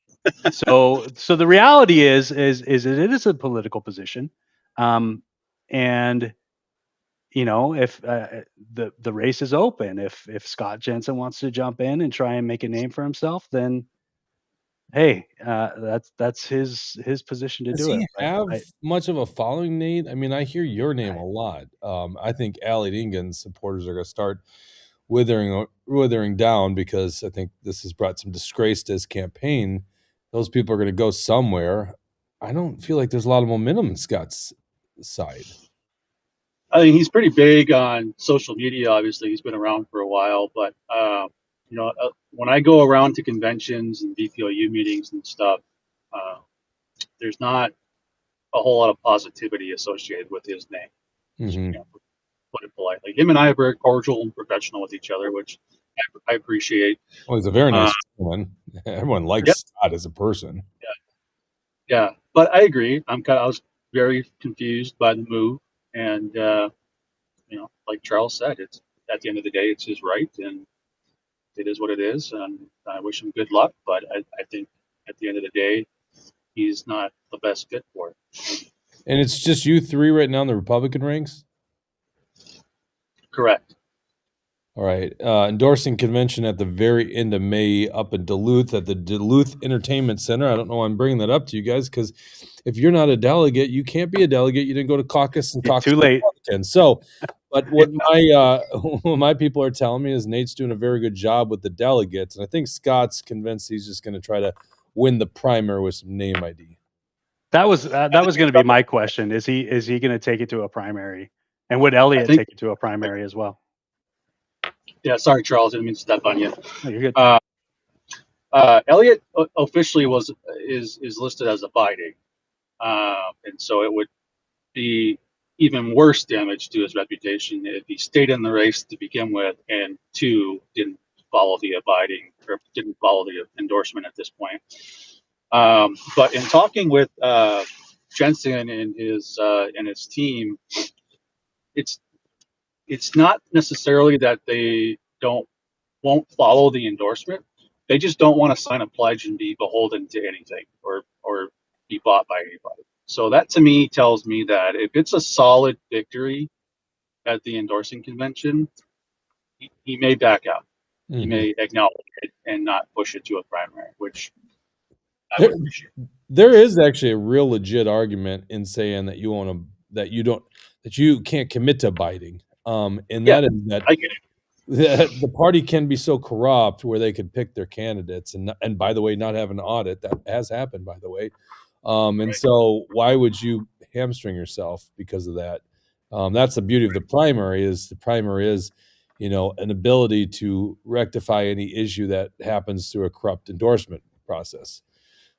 So the reality is it is a political position. And if the race is open, if Scott Jensen wants to jump in and try and make a name for himself, then hey, that's his position to do it. Does he have much of a following, Nate? I mean, I hear your name a lot. I think Elliot Engen's supporters are going to start withering down, because I think this has brought some disgrace to his campaign. Those people are going to go somewhere. I don't feel like there's a lot of momentum in Scott's side. I mean, he's pretty big on social media. Obviously, he's been around for a while, but when I go around to conventions and BPOU meetings and stuff, there's not a whole lot of positivity associated with his name. Mm-hmm. Put it politely. Him and I are very cordial and professional with each other, which I appreciate. Well, he's a very nice gentleman. Everyone likes Scott as a person. Yeah, but I agree. I was very confused by the move, and like Charles said, it's at the end of the day, it's his right, and it is what it is. And I wish him good luck, but I think at the end of the day, he's not the best fit for it. And it's just you three right now in the Republican ranks? Correct. All right. Endorsing convention at the very end of May up in Duluth at the Duluth Entertainment Center. I don't know why I'm bringing that up to you guys, because if you're not a delegate, you can't be a delegate. You didn't go to caucus and caucus. Too late. So, but what my people are telling me is Nate's doing a very good job with the delegates, and I think Scott's convinced he's just going to try to win the primary with some name ID? That was going to be my question. Is he going to take it to a primary? And would Elliot think- take it to a primary as well? Yeah, sorry, Charles, didn't mean to step on you. No, you're good. Elliot officially is listed as abiding, and so it would be even worse damage to his reputation if he stayed in the race to begin with, and two, didn't follow the abiding or didn't follow the endorsement at this point. But in talking with Jensen and his team, it's not necessarily that they won't follow the endorsement. They just don't want to sign a pledge and be beholden to anything or be bought by anybody. So that to me tells me that if it's a solid victory at the endorsing convention, he may back out. Mm-hmm. He may acknowledge it and not push it to a primary, which I would appreciate. There is actually a real legit argument in saying that you can't commit to abiding. And that is that I get it. the party can be so corrupt where they could pick their candidates and by the way, not have an audit. That has happened, by the way. And Right. so why would you hamstring yourself because of that? That's the beauty of the primary is an ability to rectify any issue that happens through a corrupt endorsement process.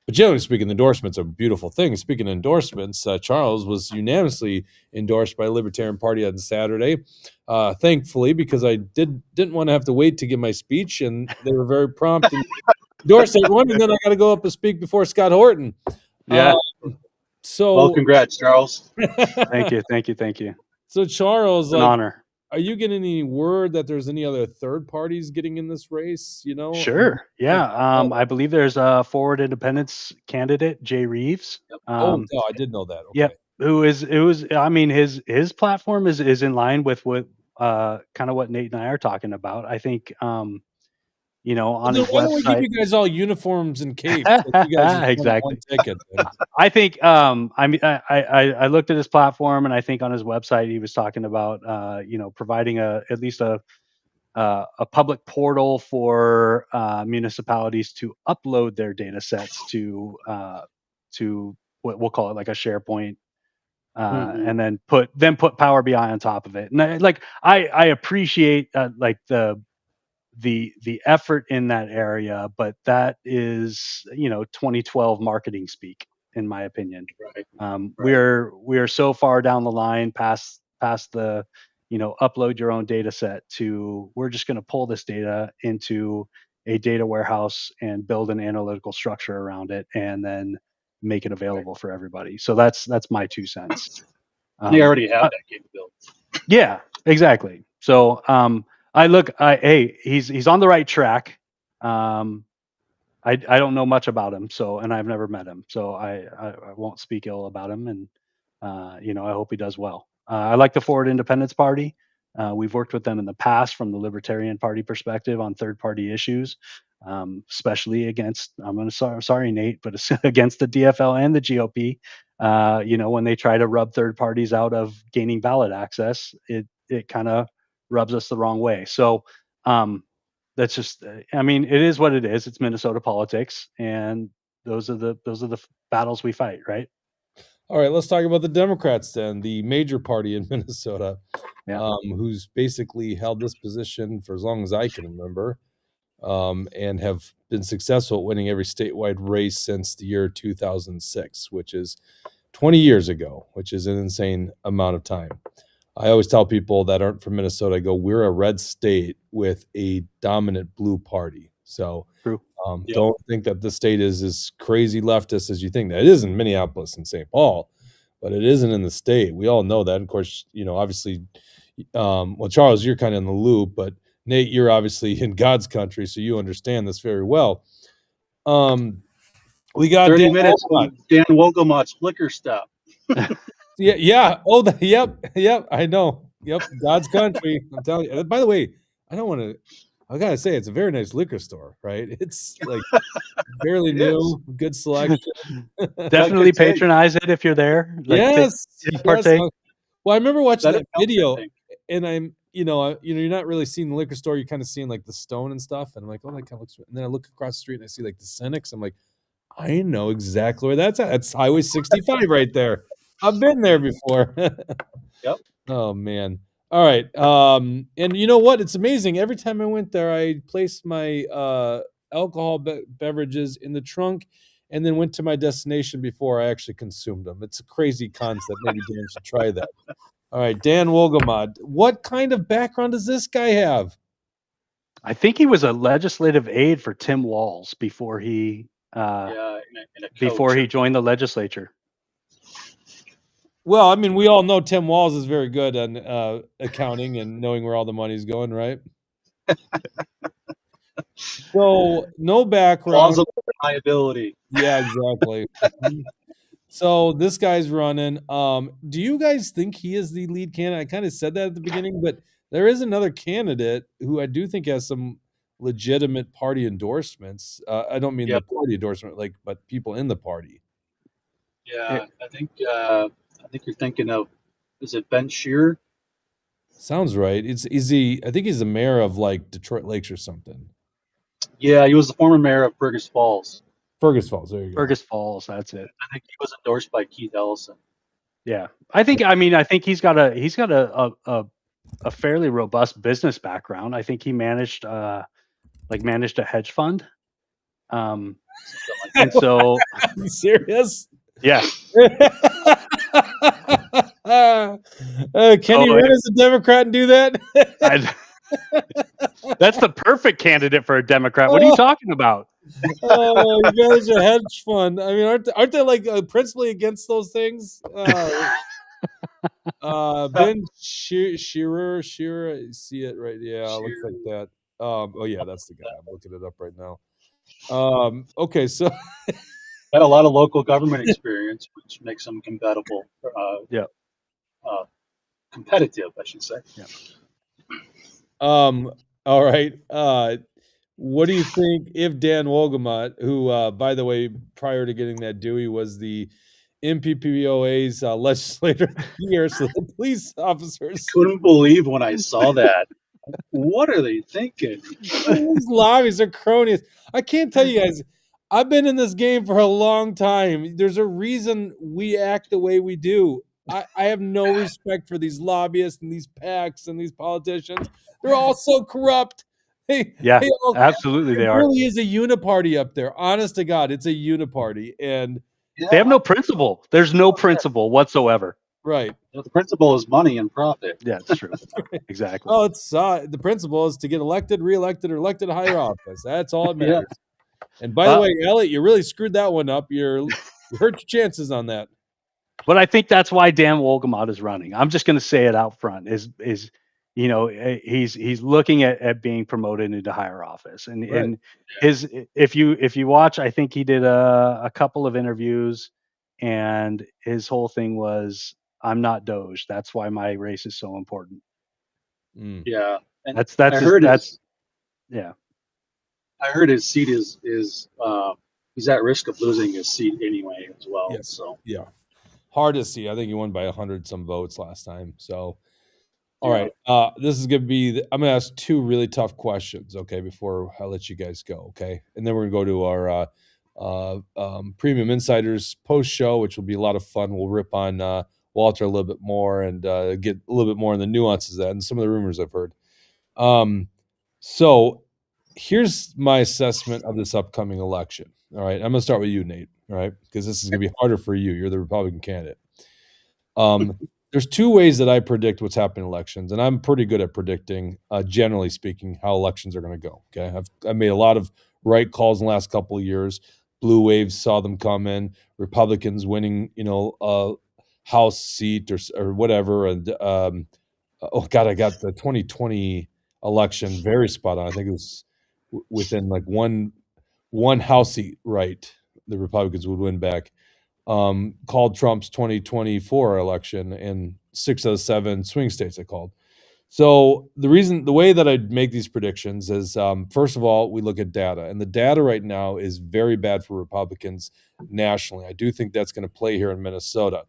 But generally speaking, endorsements are a beautiful thing. Speaking of endorsements, Charles was unanimously endorsed by the Libertarian Party on Saturday. Thankfully, because I didn't want to have to wait to give my speech, and they were very prompt and endorsed everyone. And then I got to go up and speak before Scott Horton. Yeah. Well, congrats, Charles. Thank you. So Charles, An honor. are you getting any word that there's any other third parties getting in this race? Sure. Yeah. I believe there's a forward independence candidate, Jay Reeves. No, I did know that. Okay. Yep. I mean, his platform is in line with what kind of what Nate and I are talking about. I think on his website. Why don't we give you guys all uniforms and capes? You guys just Exactly. one ticket. I think I looked at his platform, and I think on his website he was talking about providing at least a public portal for municipalities to upload their data sets to what we'll call it like a SharePoint, and then put Power BI on top of it. And I appreciate the effort in that area, but that is 2012 marketing speak, in my opinion. Right. We are so far down the line past the upload your own data set to we're just going to pull this data into a data warehouse and build an analytical structure around it and then make it available for everybody. So that's my 2 cents. They already have that capability. Yeah, exactly. So he's on the right track. I don't know much about him, and I've never met him, so I won't speak ill about him, and I hope he does well. I like the Forward Independence Party. We've worked with them in the past from the Libertarian Party perspective on third-party issues, especially against, sorry, Nate, but against the DFL and the GOP. When they try to rub third parties out of gaining ballot access, it kind of rubs us the wrong way. So that's just, it is what it is. It's Minnesota politics, and those are the battles we fight, right? All right, let's talk about the Democrats then, the major party in Minnesota, who's basically held this position for as long as I can remember, and have been successful at winning every statewide race since the year 2006, which is 20 years ago, which is an insane amount of time. I always tell people that aren't from Minnesota, I go, we're a red state with a dominant blue party. So don't think that the state is as crazy leftist as you think. That it is in Minneapolis and St. Paul, but it isn't in the state. We all know that. And of course, obviously, Charles, you're kind of in the loop, but Nate, you're obviously in God's country, so you understand this very well. We got 30 minutes on Dan Wogelmott's liquor stop. Yeah. Oh, yep. I know. Yep. God's country. I'm telling you. By the way, I gotta say, it's a very nice liquor store, right? It's like fairly new, good selection. Definitely patronize it if you're there. Yes. Partake. Well, I remember watching that video, and I'm, you're not really seeing the liquor store. You're kind of seeing like the Stone and stuff, and I'm like, oh, that kind of looks. And then I look across the street and I see like the Cynics. I'm like, I know exactly where that's at. That's Highway 65 right there. I've been there before. Yep. Oh man. All right. And you know what? It's amazing. Every time I went there, I placed my alcohol beverages in the trunk and then went to my destination before I actually consumed them. It's a crazy concept. Maybe Dan should try that. All right, Dan Wolgamott. What kind of background does this guy have? I think he was a legislative aide for Tim Walz before he In a before coach. he joined the legislature. Well, I mean, we all know Tim Walz is very good on accounting and knowing where all the money's going, right? So, no background. Plausible deniability. Yeah, exactly. So this guy's running. Do you guys think he is the lead candidate? I kind of said that at the beginning, but there is another candidate who I do think has some legitimate party endorsements. I don't mean Yep. the party endorsement, but people in the party. Yeah, I think you're thinking of, is it Ben Shearer? Sounds right. Is he? I think he's the mayor of like Detroit Lakes or something. Yeah, he was the former mayor of Fergus Falls. Fergus Falls. There you go. Fergus Falls, that's it. I think he was endorsed by Keith Ellison. Yeah, I think he's got a fairly robust business background. I think he managed a hedge fund. And so Are you serious? yeah, Can you run as a Democrat and do that? that's the perfect candidate for a Democrat. What are you talking about? Oh, you guys are hedge fund. I mean, aren't they like principally against those things? Ben Shearer, I see it right. Yeah, looks like that. Oh yeah, that's the guy. I'm looking it up right now. Okay, so Had a lot of local government experience, which makes him compatible. Competitive, I should say. Yeah. All right. What do you think if Dan Wolgamott, who, by the way, prior to getting that Dewey, was the MPPOA's legislator of the year, so the police officers. Couldn't believe when I saw that. What are they thinking? These lobbyists are cronies. I can't tell you guys. I've been in this game for a long time. There's a reason we act the way we do. I have no respect for these lobbyists and these PACs and these politicians. They're all so corrupt. Absolutely they are. It really is a uniparty up there. Honest to God, it's a uniparty. And they have no principle. There's no principle whatsoever. Right. The principle is money and profit. Yeah, it's true. Exactly. Oh, it's the principle is to get elected, reelected, or elected to higher office. That's all it matters. And by the way, Elliot, you really screwed that one up. You hurt your chances on that. But I think that's why Dan Wolgamott is running. I'm just going to say it out front. He's looking at being promoted into higher office, and if you watch, I think he did a couple of interviews, and his whole thing was, "I'm not Doge. That's why my race is so important." Yeah, and that's I heard his seat is he's at risk of losing his seat anyway as well. Yes. So yeah, hard to see. I think he won by 100 some votes last time. So, all right, this is gonna be. I'm gonna ask two really tough questions, okay, before I let you guys go, okay, and then we're gonna go to our Premium Insiders post show, which will be a lot of fun. We'll rip on Walter a little bit more and get a little bit more in the nuances of that and some of the rumors I've heard. So here's my assessment of this upcoming election. All right, I'm gonna start with you, Nate. All right, because this is gonna be harder for you. You're the Republican candidate. There's two ways that I predict what's happening in elections, and I'm pretty good at predicting, generally speaking, how elections are going to go. Okay, I've made a lot of right calls in the last couple of years. Blue waves saw them come in. Republicans winning, a House seat or whatever. And oh God, I got the 2020 election very spot on. I think it was within like one House seat, right? The Republicans would win back. Called Trump's 2024 election in 6 of the 7 swing states I called. So the way that I'd make these predictions is, first of all, we look at data, and the data right now is very bad for Republicans nationally. I do think that's going to play here in Minnesota.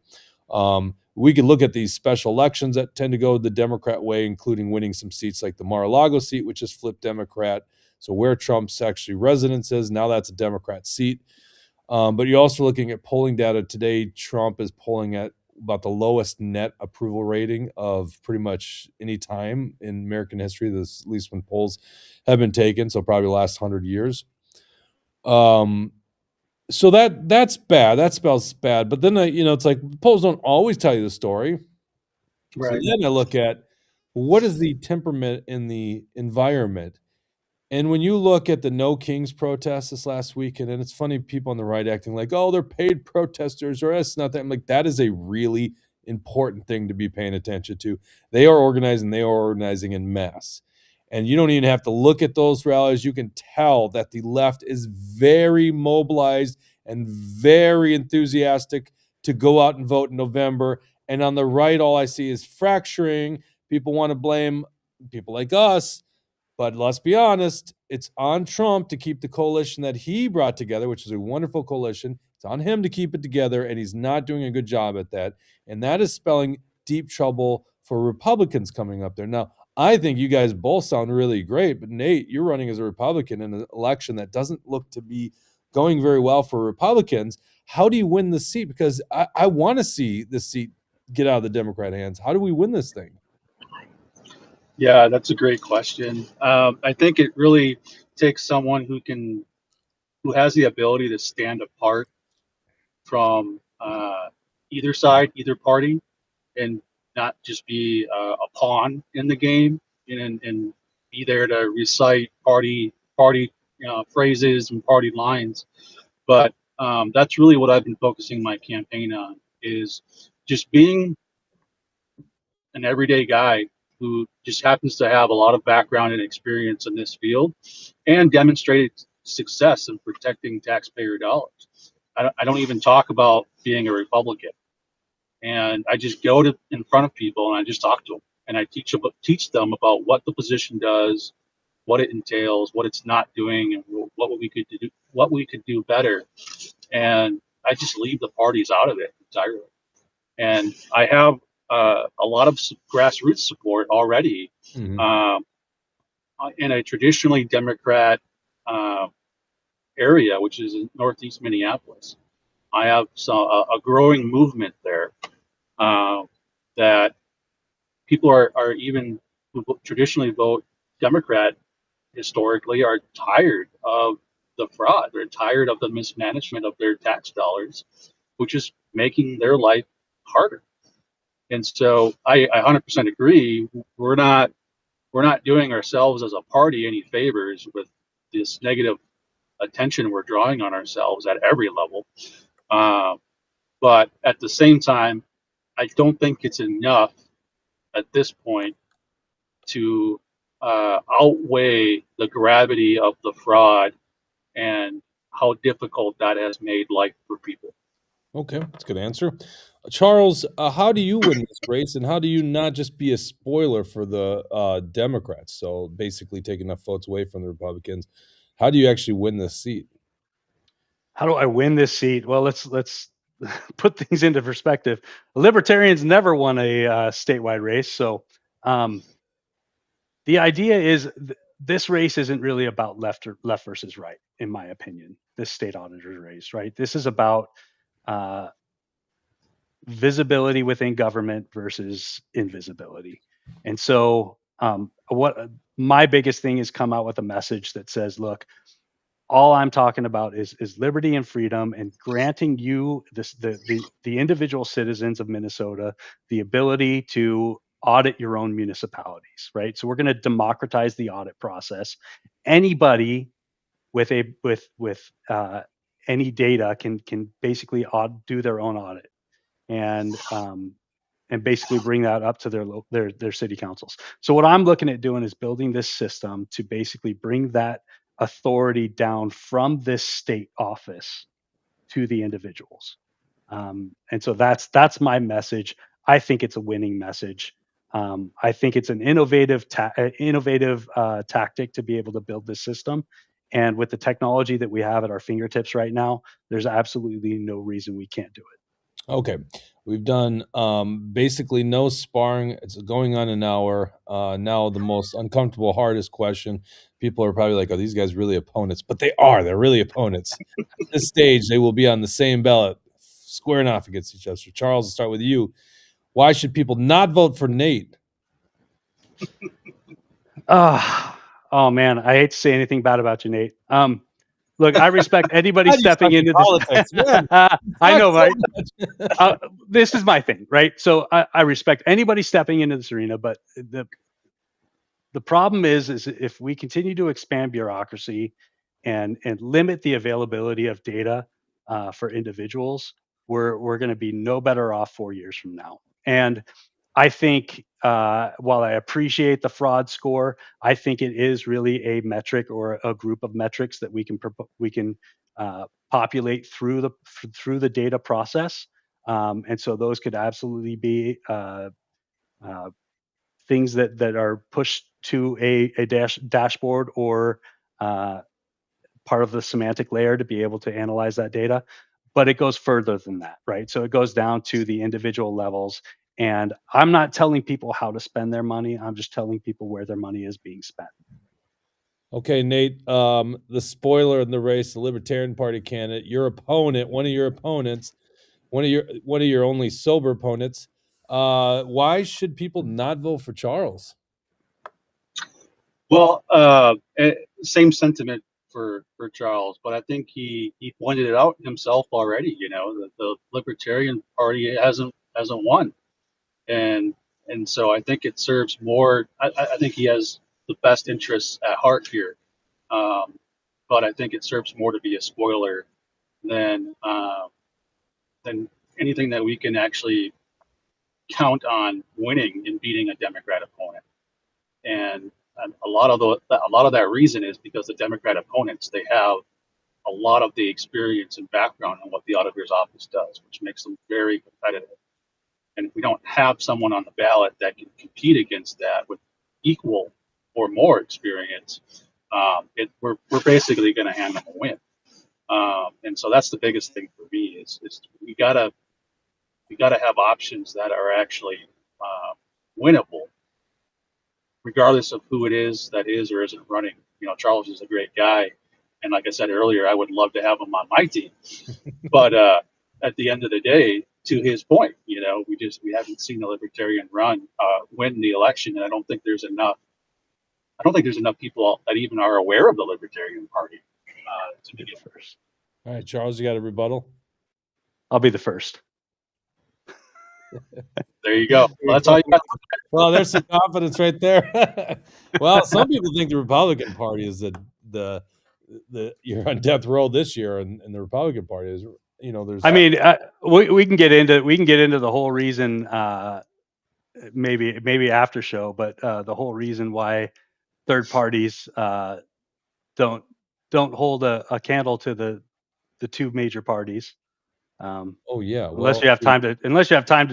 We could look at these special elections that tend to go the Democrat way, including winning some seats like the Mar-a-Lago seat, which is flipped Democrat. So where Trump's actually residence is, now that's a Democrat seat. But you're also looking at polling data today. Trump is polling at about the lowest net approval rating of pretty much any time in American history. This, at least when polls have been taken, so probably the last 100 years. So that's bad. That spells bad. But then it's like polls don't always tell you the story. So Right. then I look at what is the temperament in the environment. And when you look at the No Kings protest this last weekend, and it's funny, people on the right acting like, oh, they're paid protesters, or it's not that. I'm like, that is a really important thing to be paying attention to. They are organizing in mass. And you don't even have to look at those rallies. You can tell that the left is very mobilized and very enthusiastic to go out and vote in November. And on the right, all I see is fracturing. People want to blame people like us. But let's be honest, it's on Trump to keep the coalition that he brought together, which is a wonderful coalition. It's on him to keep it together, and he's not doing a good job at that. And that is spelling deep trouble for Republicans coming up there. Now, I think you guys both sound really great, but Nate, you're running as a Republican in an election that doesn't look to be going very well for Republicans. How do you win the seat? Because I want to see this seat get out of the Democrat hands. How do we win this thing? Yeah, that's a great question. I think it really takes someone who has the ability to stand apart from either side, either party, and not just be a pawn in the game, and be there to recite party phrases and party lines. But that's really what I've been focusing my campaign on, is just being an everyday guy who just happens to have a lot of background and experience in this field and demonstrated success in protecting taxpayer dollars. I don't even talk about being a Republican. And I just go to in front of people and I just talk to them and I teach them about what the position does, what it entails, what it's not doing, and what we could do better. And I just leave the parties out of it entirely. And I have a lot of grassroots support already in a traditionally Democrat area, which is in Northeast Minneapolis. I have a growing movement there that people are even who traditionally vote Democrat historically are tired of the fraud. They're tired of the mismanagement of their tax dollars, which is making their life harder. And so I 100% agree. We're not doing ourselves as a party any favors with this negative attention we're drawing on ourselves at every level. But at the same time, I don't think it's enough at this point to outweigh the gravity of the fraud and how difficult that has made life for people. Okay, that's a good answer. Charles, how do you win this race, and how do you not just be a spoiler for the Democrats? So basically, take enough votes away from the Republicans. How do you actually win this seat? How do I win this seat? Well, let's put things into perspective. Libertarians never won a statewide race, so the idea is this race isn't really about left versus right, in my opinion. This state auditor's race, right? This is about visibility within government versus invisibility. And so, what my biggest thing is come out with a message that says, look, all I'm talking about is liberty and freedom, and granting you the individual citizens of Minnesota the ability to audit your own municipalities, right? So we're going to democratize the audit process. Anybody with any data can basically do their own audit and basically bring that up to their city councils. So what I'm looking at doing is building this system to basically bring that authority down from this state office to the individuals. And so that's my message. I think it's a winning message. I think it's an innovative tactic to be able to build this system. And with the technology that we have at our fingertips right now, there's absolutely no reason we can't do it. Okay, We've done basically no sparring. It's going on an hour. Now the most uncomfortable, hardest question. People are probably like, "Are these guys really opponents?" But they are. They're really opponents. At this stage, they will be on the same ballot, squaring off against each other. So Charles, I'll start with you. Why should people not vote for Nate? Oh man, I hate to say anything bad about you, Nate. Look, I respect anybody How do you stepping suck at into this. politics, man? I know, Suck right? so much. This is my thing, right? So I respect anybody stepping into this arena, but the problem is if we continue to expand bureaucracy and limit the availability of data for individuals, we're going to be no better off 4 years from now. And I think while I appreciate the fraud score, I think it is really a metric or a group of metrics that we can populate through the data process, and so those could absolutely be things that are pushed to a dashboard or part of the semantic layer to be able to analyze that data. But it goes further than that, right? So it goes down to the individual levels. And I'm not telling people how to spend their money. I'm just telling people where their money is being spent. Okay, Nate, the spoiler in the race, the Libertarian Party candidate, your opponent, one of your opponents, one of your only sober opponents. Why should people not vote for Charles? Well, same sentiment for Charles, but I think he pointed it out himself already. You know, the Libertarian Party hasn't won, and so I think it serves more. I think he has the best interests at heart here, but I think it serves more to be a spoiler than anything that we can actually count on winning and beating a Democrat opponent. And a lot of that reason is because the Democrat opponents, they have a lot of the experience and background on what the auditor's office does, which makes them very competitive. And if we don't have someone on the ballot that can compete against that with equal or more experience, we're basically going to hand them a win. And so that's the biggest thing for me is we gotta have options that are actually winnable, regardless of who it is that is or isn't running. You know, Charles is a great guy, and like I said earlier, I would love to have him on my team. But at the end of the day, to his point, you know, we haven't seen the Libertarian win the election, and I don't think there's enough people that even are aware of the Libertarian Party to begin first. All right, Charles, you got a rebuttal? I'll be the first. There you go. Well, that's all you got. Well, there's some confidence right there. Well, some people think the Republican Party is the you're on death row this year, and the Republican Party is, you know, there's. I mean, we can get into the whole reason, maybe after show, but the whole reason why third parties don't hold a candle to the two major parties. Oh yeah, unless you have time to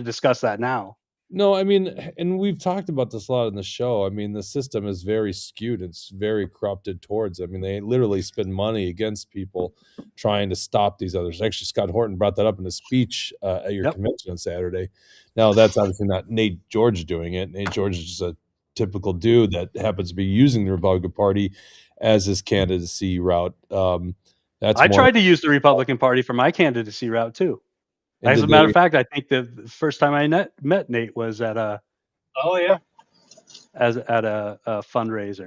discuss that now. No, I mean, and we've talked about this a lot in the show. I mean, the system is very skewed. It's very corrupted towards. I mean, they literally spend money against people trying to stop these others. Actually, Scott Horton brought that up in a speech at your convention on Saturday. Now, that's obviously not Nate George doing it. Nate George is just a typical dude that happens to be using the Republican Party as his candidacy route. I tried to use the Republican Party for my candidacy route too. As a matter of fact, I think the first time I met Nate was at a fundraiser.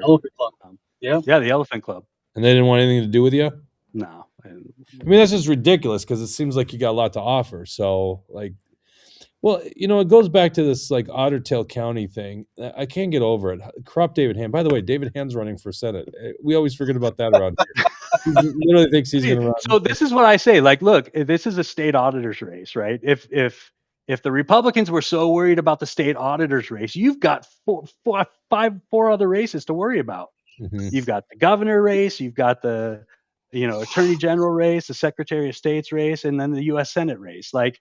Elephant Club. The Elephant Club. And they didn't want anything to do with you? No. I mean, that's just ridiculous because it seems like you got a lot to offer. So, like, well, you know, it goes back to this like Otter Tail County thing. I can't get over it. Corrupt David Hand. By the way, David Hand's running for Senate. We always forget about that around here. He literally thinks he's going to run. So this is what I say. Like, look, this is a state auditor's race, right? If the Republicans were so worried about the state auditor's race, you've got four other races to worry about. Mm-hmm. You've got the governor race, you've got the attorney general race, the Secretary of State's race, and then the U.S. Senate race. Like,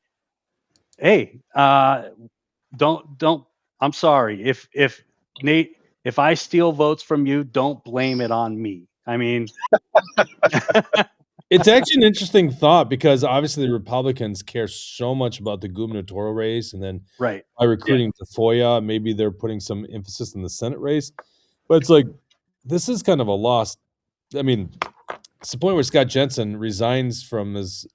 hey, don't. I'm sorry if Nate, if I steal votes from you, don't blame it on me. I mean, It's actually an interesting thought because obviously the Republicans care so much about the gubernatorial race, and then Right. by recruiting Tafoya, maybe they're putting some emphasis in the Senate race. But it's like this is kind of a lost. I mean, it's the point where Scott Jensen resigns from his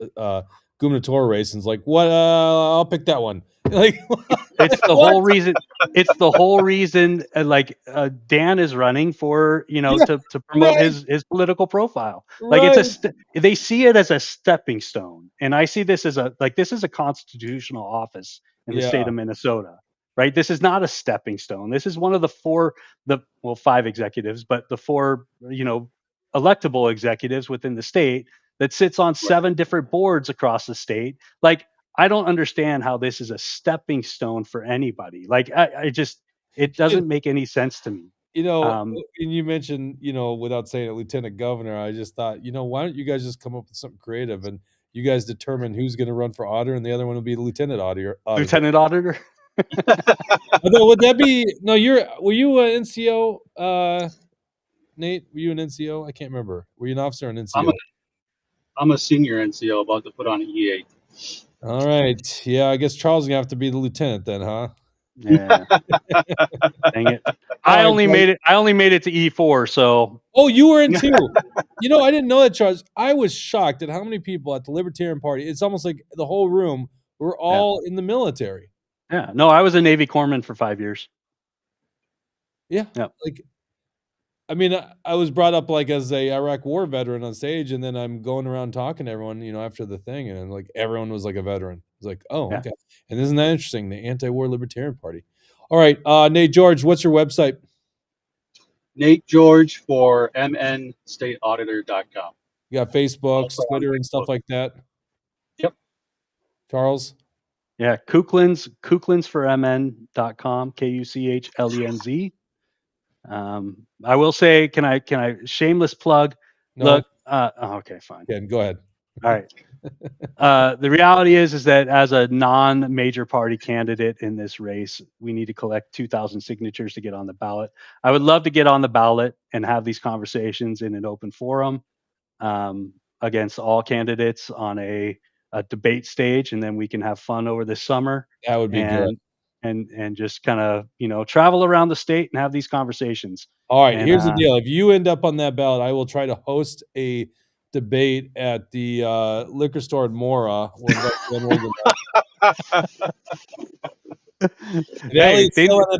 gubernatorial race and is like, "What? I'll pick that one." Like, It's the what? whole reason. It's the whole reason. Dan is running for to promote Right. his political profile. Like Right. they see it as a stepping stone, and I see this as this is a constitutional office in the state Yeah. of Minnesota, right? This is not a stepping stone. This is one of the five executives, but the four electable executives within the state that sits on 7 different boards across the state. Like, I don't understand how this is a stepping stone for anybody. Like, it doesn't make any sense to me. And you mentioned, without saying it, lieutenant governor, I just thought, why don't you guys just come up with something creative and you guys determine who's going to run for auditor and the other one will be the lieutenant auditor. Lieutenant auditor. Although, would that be, no, were you an NCO, Nate? Were you an NCO? I can't remember. Were you an officer or an NCO? I'm a senior NCO about to put on an E8. All right. Yeah, I guess Charles is going to have to be the lieutenant then, huh? Yeah. Dang it. I only made it to E4, so. Oh, you were in 2. I didn't know that, Charles. I was shocked at how many people at the Libertarian Party, it's almost like the whole room were all in the military. Yeah. No, I was a Navy corpsman for 5 years. Yeah. Yeah. Like, I mean, I was brought up like as a Iraq war veteran on stage, and then I'm going around talking to everyone, after the thing, and like everyone was like a veteran. It's like, oh, okay. And isn't that interesting? The anti-war Libertarian Party. All right, Nate George, what's your website? Nate George for mnstateauditor.com. You got Facebook, Twitter, and stuff like that? Yep. Charles? Yeah, Kuchlenz for mn.com, Kuchlenz. I will say, can I shameless plug? No. Look, okay, fine. Yeah, go ahead. All right. The reality is that as a non-major party candidate in this race, we need to collect 2,000 signatures to get on the ballot. I would love to get on the ballot and have these conversations in an open forum against all candidates on a debate stage, and then we can have fun over this summer. That would be good. And just kind of travel around the state and have these conversations. All right, here's the deal. If you end up on that ballot, I will try to host a debate at the liquor store in Mora. Hey, at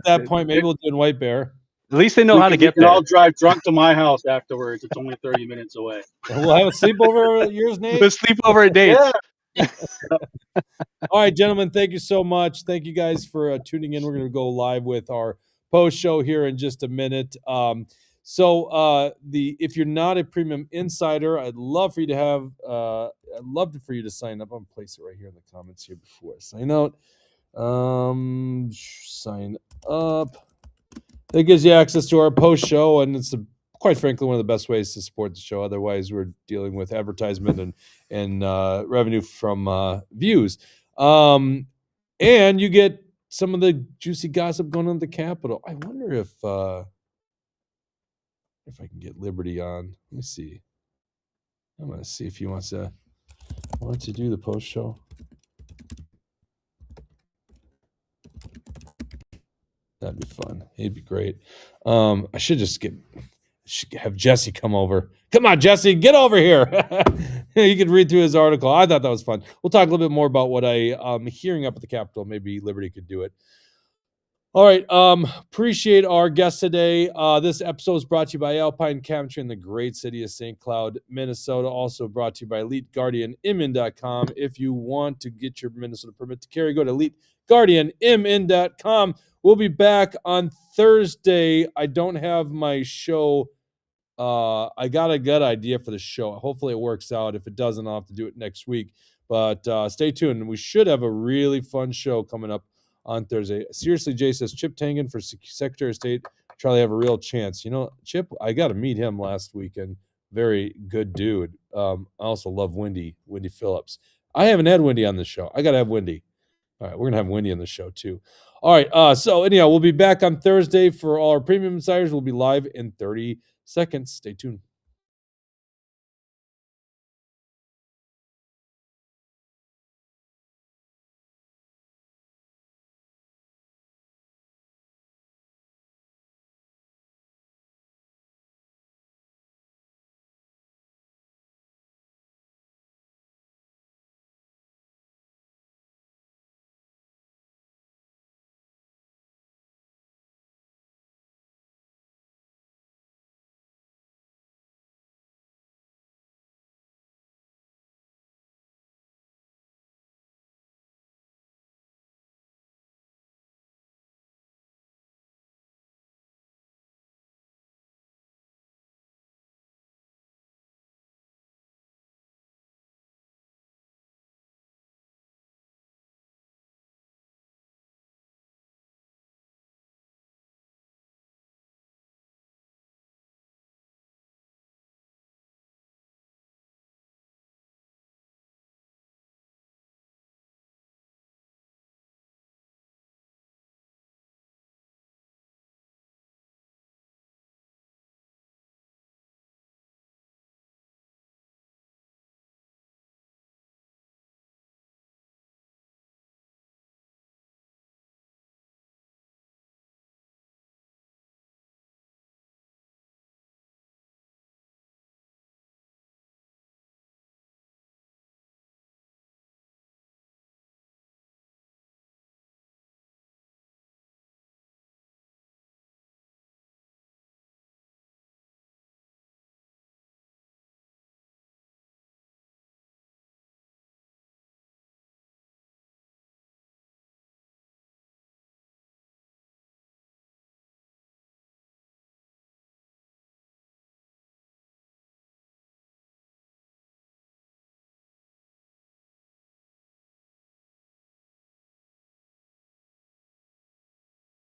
that point, maybe we'll do in White Bear. At least they know how to get there. I'll drive drunk to my house afterwards. It's only 30 minutes away. And we'll have a sleepover at yours, Nate. A sleepover at Dave's. Yeah. All right, gentlemen, thank you so much. Thank you guys for tuning in. We're going to go live with our post show here in just a minute. If you're not a premium insider, I'd love for you to have. I'd love for you to sign up. I'm gonna place it right here in the comments here before I sign out. Sign up. That gives you access to our post show, and it's quite frankly one of the best ways to support the show. Otherwise, we're dealing with advertisement and revenue from views. And you get some of the juicy gossip going on at the Capitol. I wonder if I can get Liberty on. Let me see. I'm going to see if he wants to do the post show. That'd be fun. He'd be great. I should have Jesse come over. Come on, Jesse, get over here. You could read through his article. I thought that was fun. We'll talk a little bit more about what I'm hearing up at the Capitol. Maybe Liberty could do it. All right. Appreciate our guest today. This episode is brought to you by Alpine Cabinetry in the great city of St. Cloud, Minnesota. Also brought to you by EliteGuardianMN.com. If you want to get your Minnesota permit to carry, go to EliteGuardianMN.com. We'll be back on Thursday. I don't have my show. I got a good idea for the show. Hopefully it works out. If it doesn't, I'll have to do it next week. But stay tuned. We should have a really fun show coming up on Thursday. Seriously, Jay says Chip Tengen for Secretary of State. Charlie have a real chance. Chip, I got to meet him last weekend. Very good dude. I also love Wendy Phillips. I haven't had Wendy on the show. I got to have Wendy. All right, we're going to have Wendy on the show too. All right, so anyhow, we'll be back on Thursday for all our premium insiders. We'll be live in 30 seconds. Stay tuned.